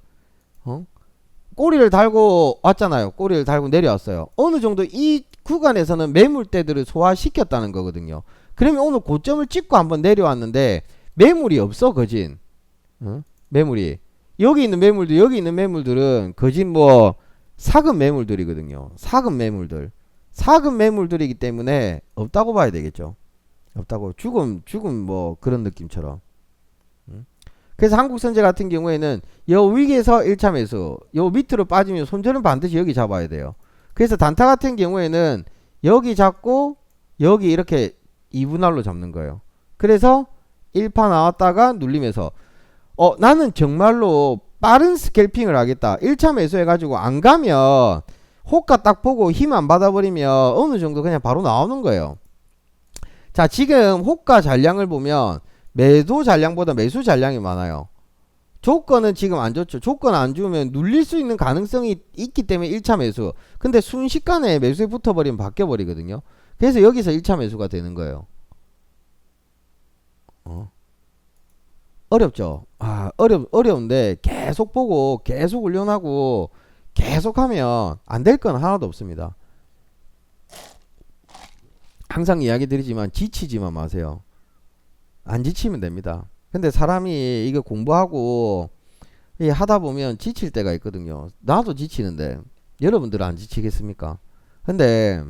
꼬리를 달고 왔잖아요. 꼬리를 달고 내려왔어요. 어느 정도 이 구간에서는 매물대들을 소화시켰다는 거거든요. 그러면 오늘 고점을 찍고 한번 내려왔는데 매물이 없어 거진. 매물이 여기 있는 매물들 여기 있는 매물들은 거진 뭐 사금 매물들이거든요. 사금 매물들이기 때문에 없다고 봐야 되겠죠. 없다고 죽음 뭐 그런 느낌처럼. 그래서 한국선제 같은 경우에는 요 위기에서 1차 매수 요 밑으로 빠지면 손절은 반드시 여기 잡아야 돼요. 그래서 단타 같은 경우에는 여기 잡고 여기 이렇게 2분할로 잡는 거예요. 그래서 1파 나왔다가 눌리면서 나는 정말로 빠른 스캘핑을 하겠다. 1차 매수 해가지고 안 가면 호가 딱 보고 힘 안 받아버리면 어느 정도 그냥 바로 나오는 거예요. 자, 지금 호가 잔량을 보면 매도 잔량보다 매수 잔량이 많아요. 조건은 지금 안 좋죠. 조건 안 주면 눌릴 수 있는 가능성이 있기 때문에 1차 매수. 근데 순식간에 매수에 붙어버리면 바뀌어버리거든요. 그래서 여기서 1차 매수가 되는 거예요. 어렵죠. 어려운데 계속 보고 계속 훈련하고 계속 하면 안 될 건 하나도 없습니다. 항상 이야기 드리지만 지치지만 마세요. 안 지치면 됩니다. 근데 사람이 이거 공부하고 하다 보면 지칠 때가 있거든요. 나도 지치는데 여러분들은 안 지치겠습니까? 근데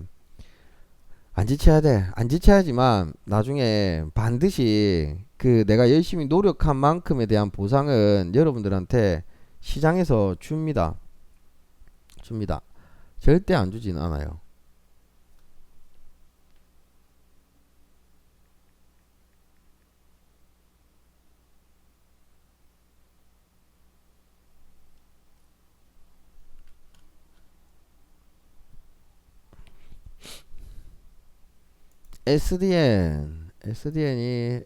안 지쳐야 돼. 안 지쳐야지만 나중에 반드시 그 내가 열심히 노력한 만큼에 대한 보상은 여러분들한테 시장에서 줍니다. 절대 안 주진 않아요.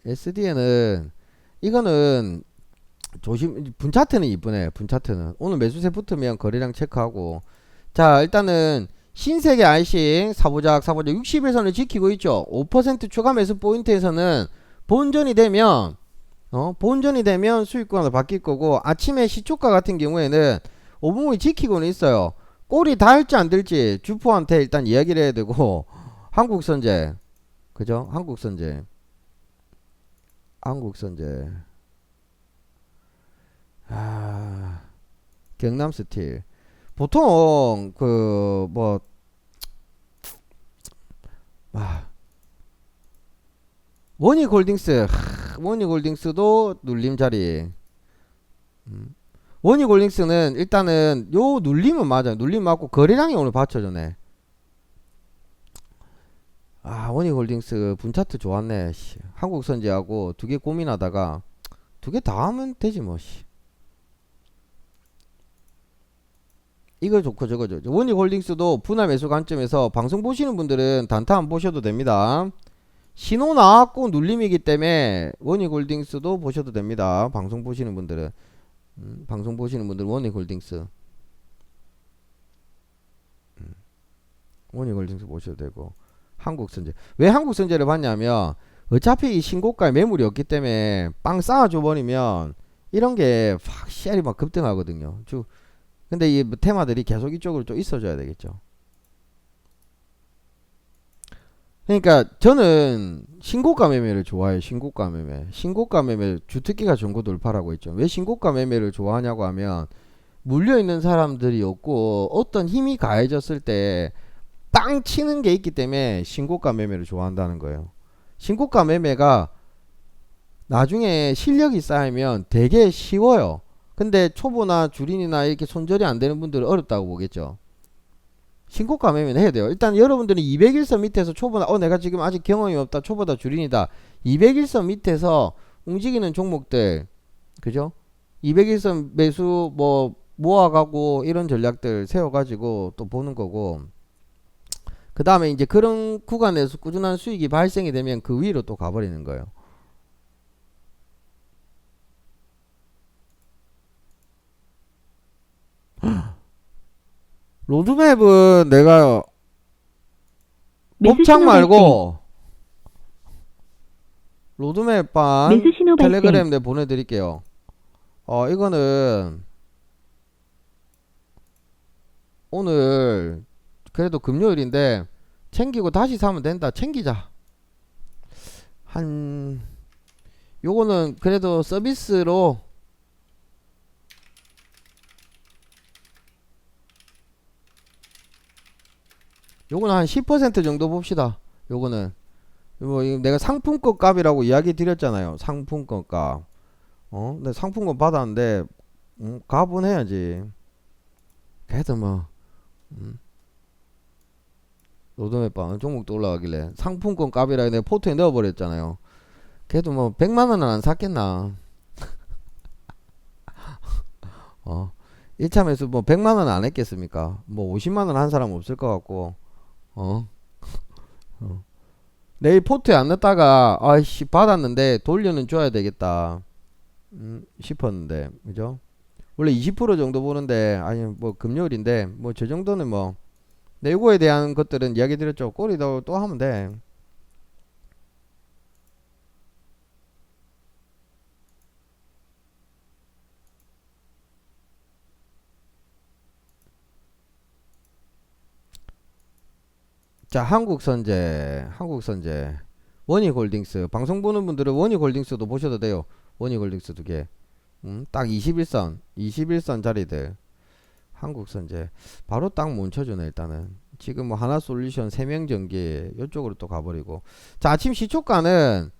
SDN은 이거는 분차트는 이쁘네. 분차트는 오늘 매수세 붙으면 거래량 체크하고. 자, 일단은 신세계 아이싱 사보작 60일선을 지키고 있죠. 5% 추가 매수 포인트에서는 본전이 되면 수익권으로 바뀔 거고, 아침에 시초가 같은 경우에는 5분이 지키고는 있어요. 꼬리 닿을지 안 닿을지 주포한테 일단 이야기를 해야 되고. 한국선제 그죠? 한국선제 경남스틸 보통 원익홀딩스도 눌림자리. 원익홀딩스는 일단은 요 눌림은 맞아요. 눌림 맞고 거래량이 오늘 받쳐주네. 원익홀딩스 분차트 좋았네. 한국선제하고 두 개 고민하다가 두 개 다 하면 되지 뭐. 이거 좋고 저거 좋죠. 원익홀딩스도 분할 매수 관점에서 방송 보시는 분들은 단타 안 보셔도 됩니다. 신호 나왔고 눌림이기 때문에 원익홀딩스도 보셔도 됩니다. 방송 보시는 분들은 원익홀딩스 보셔도 되고. 한국선제 왜 한국선제를 봤냐면 어차피 이 신고가에 매물이 없기 때문에 빵 쌓아줘 버리면 이런게 확실히 막 급등하거든요. 근데 이 테마들이 계속 이쪽으로 좀 있어줘야 되겠죠. 그러니까 저는 신고가 매매를 좋아해요. 신고가 매매 주특기가 전고 돌파라고 했죠. 왜 신고가 매매를 좋아하냐고 하면 물려있는 사람들이 없고 어떤 힘이 가해졌을 때 빵 치는 게 있기 때문에 신고가 매매를 좋아한다는 거예요. 신고가 매매가 나중에 실력이 쌓이면 되게 쉬워요. 근데 초보나 주린이나 이렇게 손절이 안 되는 분들은 어렵다고 보겠죠. 신고가 매매는 해야 돼요. 일단 여러분들은 200일선 밑에서 초보나 내가 지금 아직 경험이 없다, 초보다 주린이다, 200일선 밑에서 움직이는 종목들, 그죠? 200일선 매수 뭐 모아가고 이런 전략들 세워가지고 또 보는 거고, 그 다음에 이제 그런 구간에서 꾸준한 수익이 발생이 되면 그 위로 또 가버리는 거예요. 로드맵은 내가 매수 곱창 신호 발생. 말고 로드맵반 매수 신호 발생. 텔레그램 내 보내드릴게요. 이거는 오늘 그래도 금요일인데 챙기고 다시 사면 된다. 챙기자. 요거는 그래도 서비스로 요거는 한 10% 정도 봅시다. 요거는 이거 내가 상품권 값이라고 이야기 드렸잖아요. 상품권 값. 근데 상품권 받았는데 값은 해야지. 그래도 뭐 노동매빵 어느 종목도 올라가길래 상품권 값이라 내가 포트에 넣어버렸잖아요. 그래도 뭐 100만원은 안 샀겠나. 이참에서 뭐 100만원 안 했겠습니까? 뭐 50만원 한 사람 없을 것 같고. 어? 내일 포트에 안 넣었다가 아이씨 받았는데 돌려는 줘야 되겠다 싶었는데, 그죠? 원래 20% 정도 보는데, 아니 뭐 금요일인데 뭐 저 정도는 뭐 내고에 대한 것들은 이야기 드렸죠. 꼬리도 또 하면 돼. 자, 한국선제 원익홀딩스 방송 보는 분들은 원익홀딩스도 보셔도 돼요. 원익홀딩스 두 개. 딱 21선 자리들. 한국선제 바로 딱 뭉쳐주네. 일단은 지금 뭐 하나솔루션 세명전기 이쪽으로 또 가버리고. 자, 아침 시초가는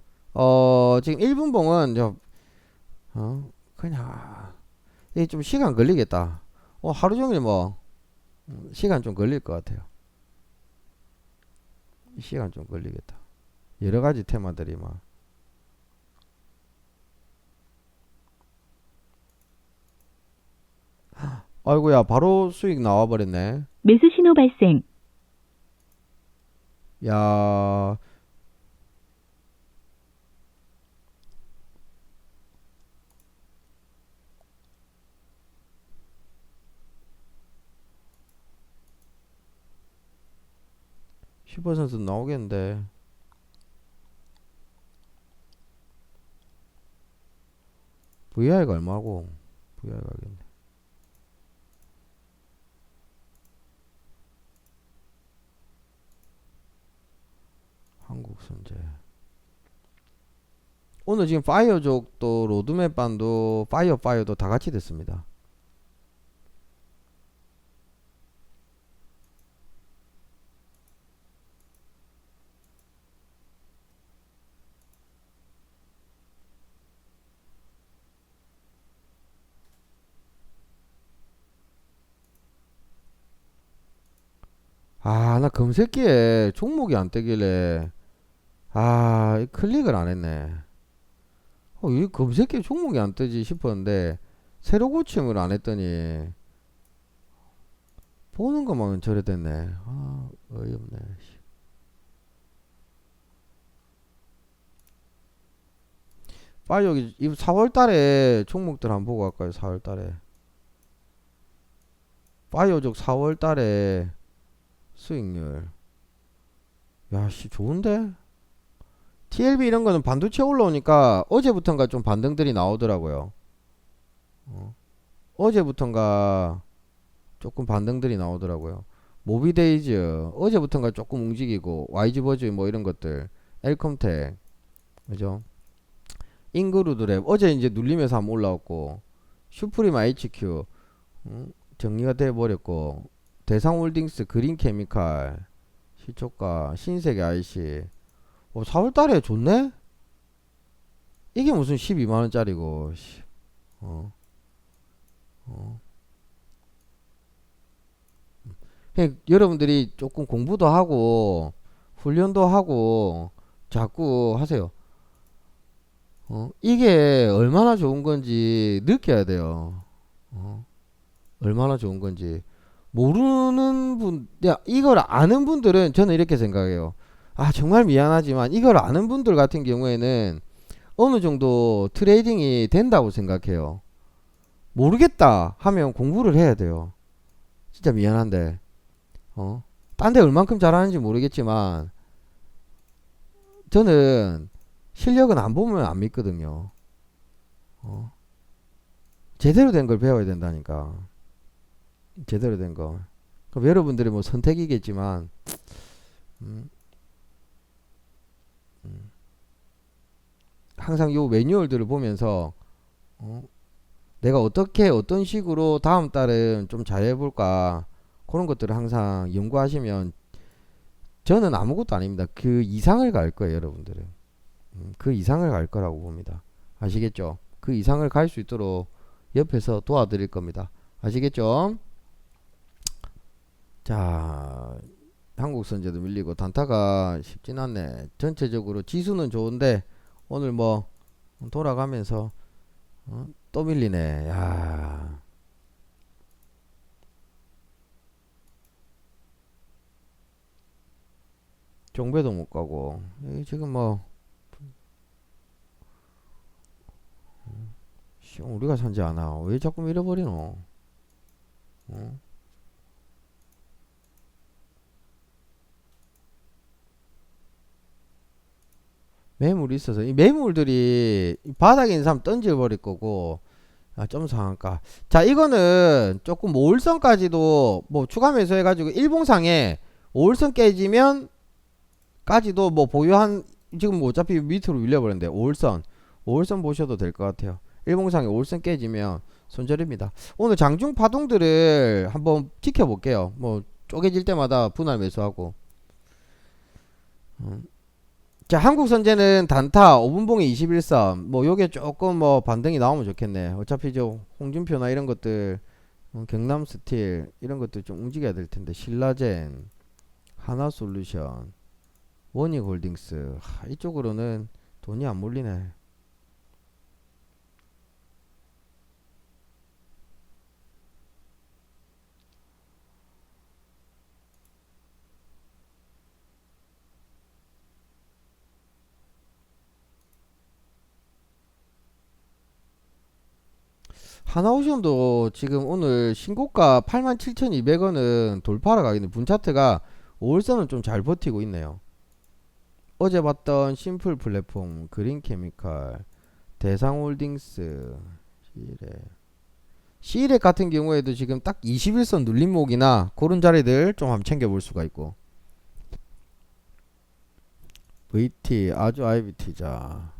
지금 1분봉은 그냥 이게 좀 시간 걸리겠다. 하루종일 뭐 시간 좀 걸릴 것 같아요. 시간 좀 걸리겠다. 여러가지 테마들이 막. 아이고야, 바로 수익 나와버렸네. 매수 신호 발생. 야, 10% 나오겠는데. VI가 얼마고? VI가 알겠네. 한국선제. 오늘 지금 파이어족도 로드맵 반도 파이어도 다 같이 됐습니다. 나 검색기에 종목이 안 뜨길래 클릭을 안 했네. 이 검색기에 종목이 안 뜨지 싶었는데 새로 고침을 안 했더니 보는 것만 저래 됐네. 어이없네. 빨리 여기 4월달에 종목들 한번 보고 갈까요? 4월달에 바이오족 4월달에 수익률. 야씨 좋은데? TLB 이런 거는 반도체 올라오니까 어제부턴가 좀 반등들이 나오더라고요. 어제부턴가 조금 반등들이 나오더라고요. 모비데이즈 어제부턴가 조금 움직이고, YG버즈 뭐 이런 것들, 엘컴텍, 그죠? 인그루드랩 어제 이제 눌리면서 한번 올라왔고, 슈프림 HQ 정리가 돼 버렸고, 대상홀딩스 그린케미칼 시초가 신세계 IC 4월달에 좋네? 이게 무슨 12만원짜리고. 여러분들이 조금 공부도 하고 훈련도 하고 자꾸 하세요. 이게 얼마나 좋은 건지 느껴야 돼요. 얼마나 좋은 건지. 모르는 분, 야, 이걸 아는 분들은 저는 이렇게 생각해요. 아, 정말 미안하지만 이걸 아는 분들 같은 경우에는 어느 정도 트레이딩이 된다고 생각해요. 모르겠다 하면 공부를 해야 돼요. 진짜 미안한데, 딴 데 얼만큼 잘하는지 모르겠지만, 저는 실력은 안 보면 안 믿거든요. 제대로 된 걸 배워야 된다니까. 제대로 된 거. 그럼 여러분들의 뭐 선택이겠지만, 음, 항상 요 매뉴얼들을 보면서, 어, 내가 어떻게, 어떤 식으로 다음 달은 좀 잘해볼까. 그런 것들을 항상 연구하시면, 저는 아무것도 아닙니다. 그 이상을 갈 거예요, 여러분들은. 그 이상을 갈 거라고 봅니다. 아시겠죠? 그 이상을 갈 수 있도록 옆에서 도와드릴 겁니다. 아시겠죠? 자, 한국 선제도 밀리고 단타가 쉽진 않네. 전체적으로 지수는 좋은데 오늘 뭐 돌아가면서 또 밀리네. 야, 종배도 못 가고 지금 뭐 우리가 산지 않아. 왜 자꾸 밀어버리노? 어? 매물이 있어서 이 매물들이 바닥에 있는 사람 던져버릴 거고. 아, 좀 상한가. 자, 이거는 조금 5일선까지도 뭐 추가 매수해가지고 일봉상에 5일선 깨지면 까지도 뭐 보유한, 지금 뭐 어차피 밑으로 밀려버렸는데 5일선 보셔도 될 것 같아요. 일봉상에 5일선 깨지면 손절입니다. 오늘 장중 파동들을 한번 지켜볼게요. 뭐 쪼개질 때마다 분할 매수하고. 자, 한국선제는 단타 5분봉에 21선 뭐 요게 조금 뭐 반등이 나오면 좋겠네. 어차피 저 홍준표나 이런 것들, 경남스틸 이런 것들 좀 움직여야 될 텐데. 신라젠, 하나솔루션, 원익홀딩스, 이쪽으로는 돈이 안 몰리네. 하나오션도 지금 오늘 신고가 87,200원은 돌파하러 가겠네. 분차트가 5일선은 좀 잘 버티고 있네요. 어제 봤던 심플 플랫폼, 그린케미칼, 대상홀딩스, 시일액 같은 경우에도 지금 딱 21선 눌림목이나 그런 자리들 좀 한번 챙겨볼 수가 있고. VT, 아주 IBT자.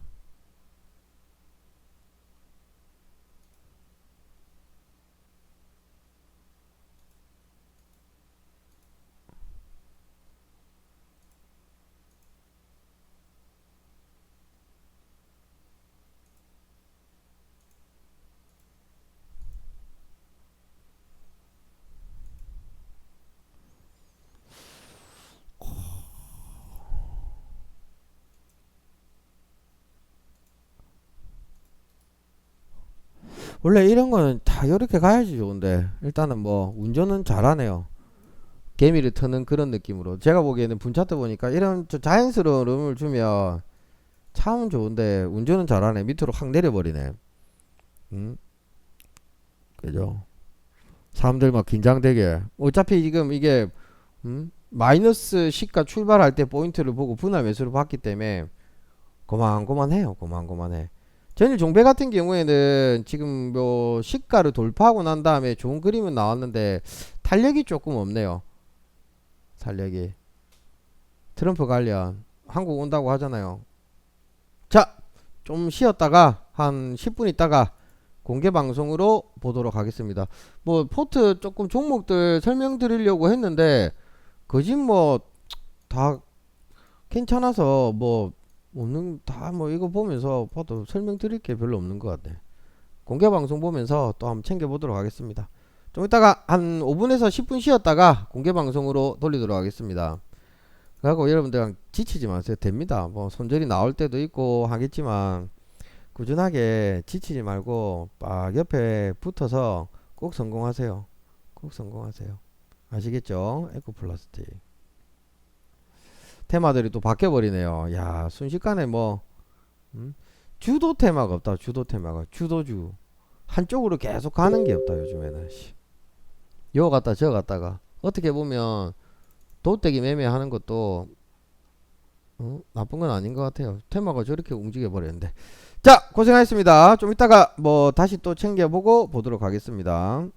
원래 이런 거는 다 이렇게 가야지 좋은데 일단은 뭐 운전은 잘하네요. 개미를 트는 그런 느낌으로. 제가 보기에는 분차트 보니까 이런 자연스러운 음을 주면 참 좋은데 운전은 잘하네. 밑으로 확 내려버리네. 음, 그죠? 사람들 막 긴장되게. 어차피 지금 이게 마이너스 시가 출발할 때 포인트를 보고 분할 매수를 봤기 때문에 고만고만해요. 고만고만해. 전일 종배 같은 경우에는 지금 뭐 시가를 돌파하고 난 다음에 좋은 그림은 나왔는데 탄력이 조금 없네요. 탄력이. 트럼프 관련 한국 온다고 하잖아요. 자, 좀 쉬었다가 한 10분 있다가 공개 방송으로 보도록 하겠습니다. 뭐 포트 조금 종목들 설명드리려고 했는데 거진 뭐 다 괜찮아서 뭐 없는, 다 뭐 이거 보면서 봐도 설명드릴 게 별로 없는 것 같네. 공개 방송 보면서 또 한번 챙겨보도록 하겠습니다. 좀 이따가 한 5분에서 10분 쉬었다가 공개 방송으로 돌리도록 하겠습니다. 그리고 여러분들 지치지 마세요. 됩니다. 뭐 손절이 나올 때도 있고 하겠지만 꾸준하게 지치지 말고 막 옆에 붙어서 꼭 성공하세요. 꼭 성공하세요. 아시겠죠? 에코플라스틱. 테마들이 또 바뀌어버리네요. 야, 순식간에 뭐 주도 테마가 없다. 주도 테마가 주도주 한쪽으로 계속 가는 게 없다. 요즘에는 요 갔다 저 갔다가 어떻게 보면 도떼기 매매하는 것도 나쁜 건 아닌 것 같아요. 테마가 저렇게 움직여 버렸는데. 자, 고생하셨습니다. 좀 이따가 뭐 다시 또 챙겨보고 보도록 하겠습니다.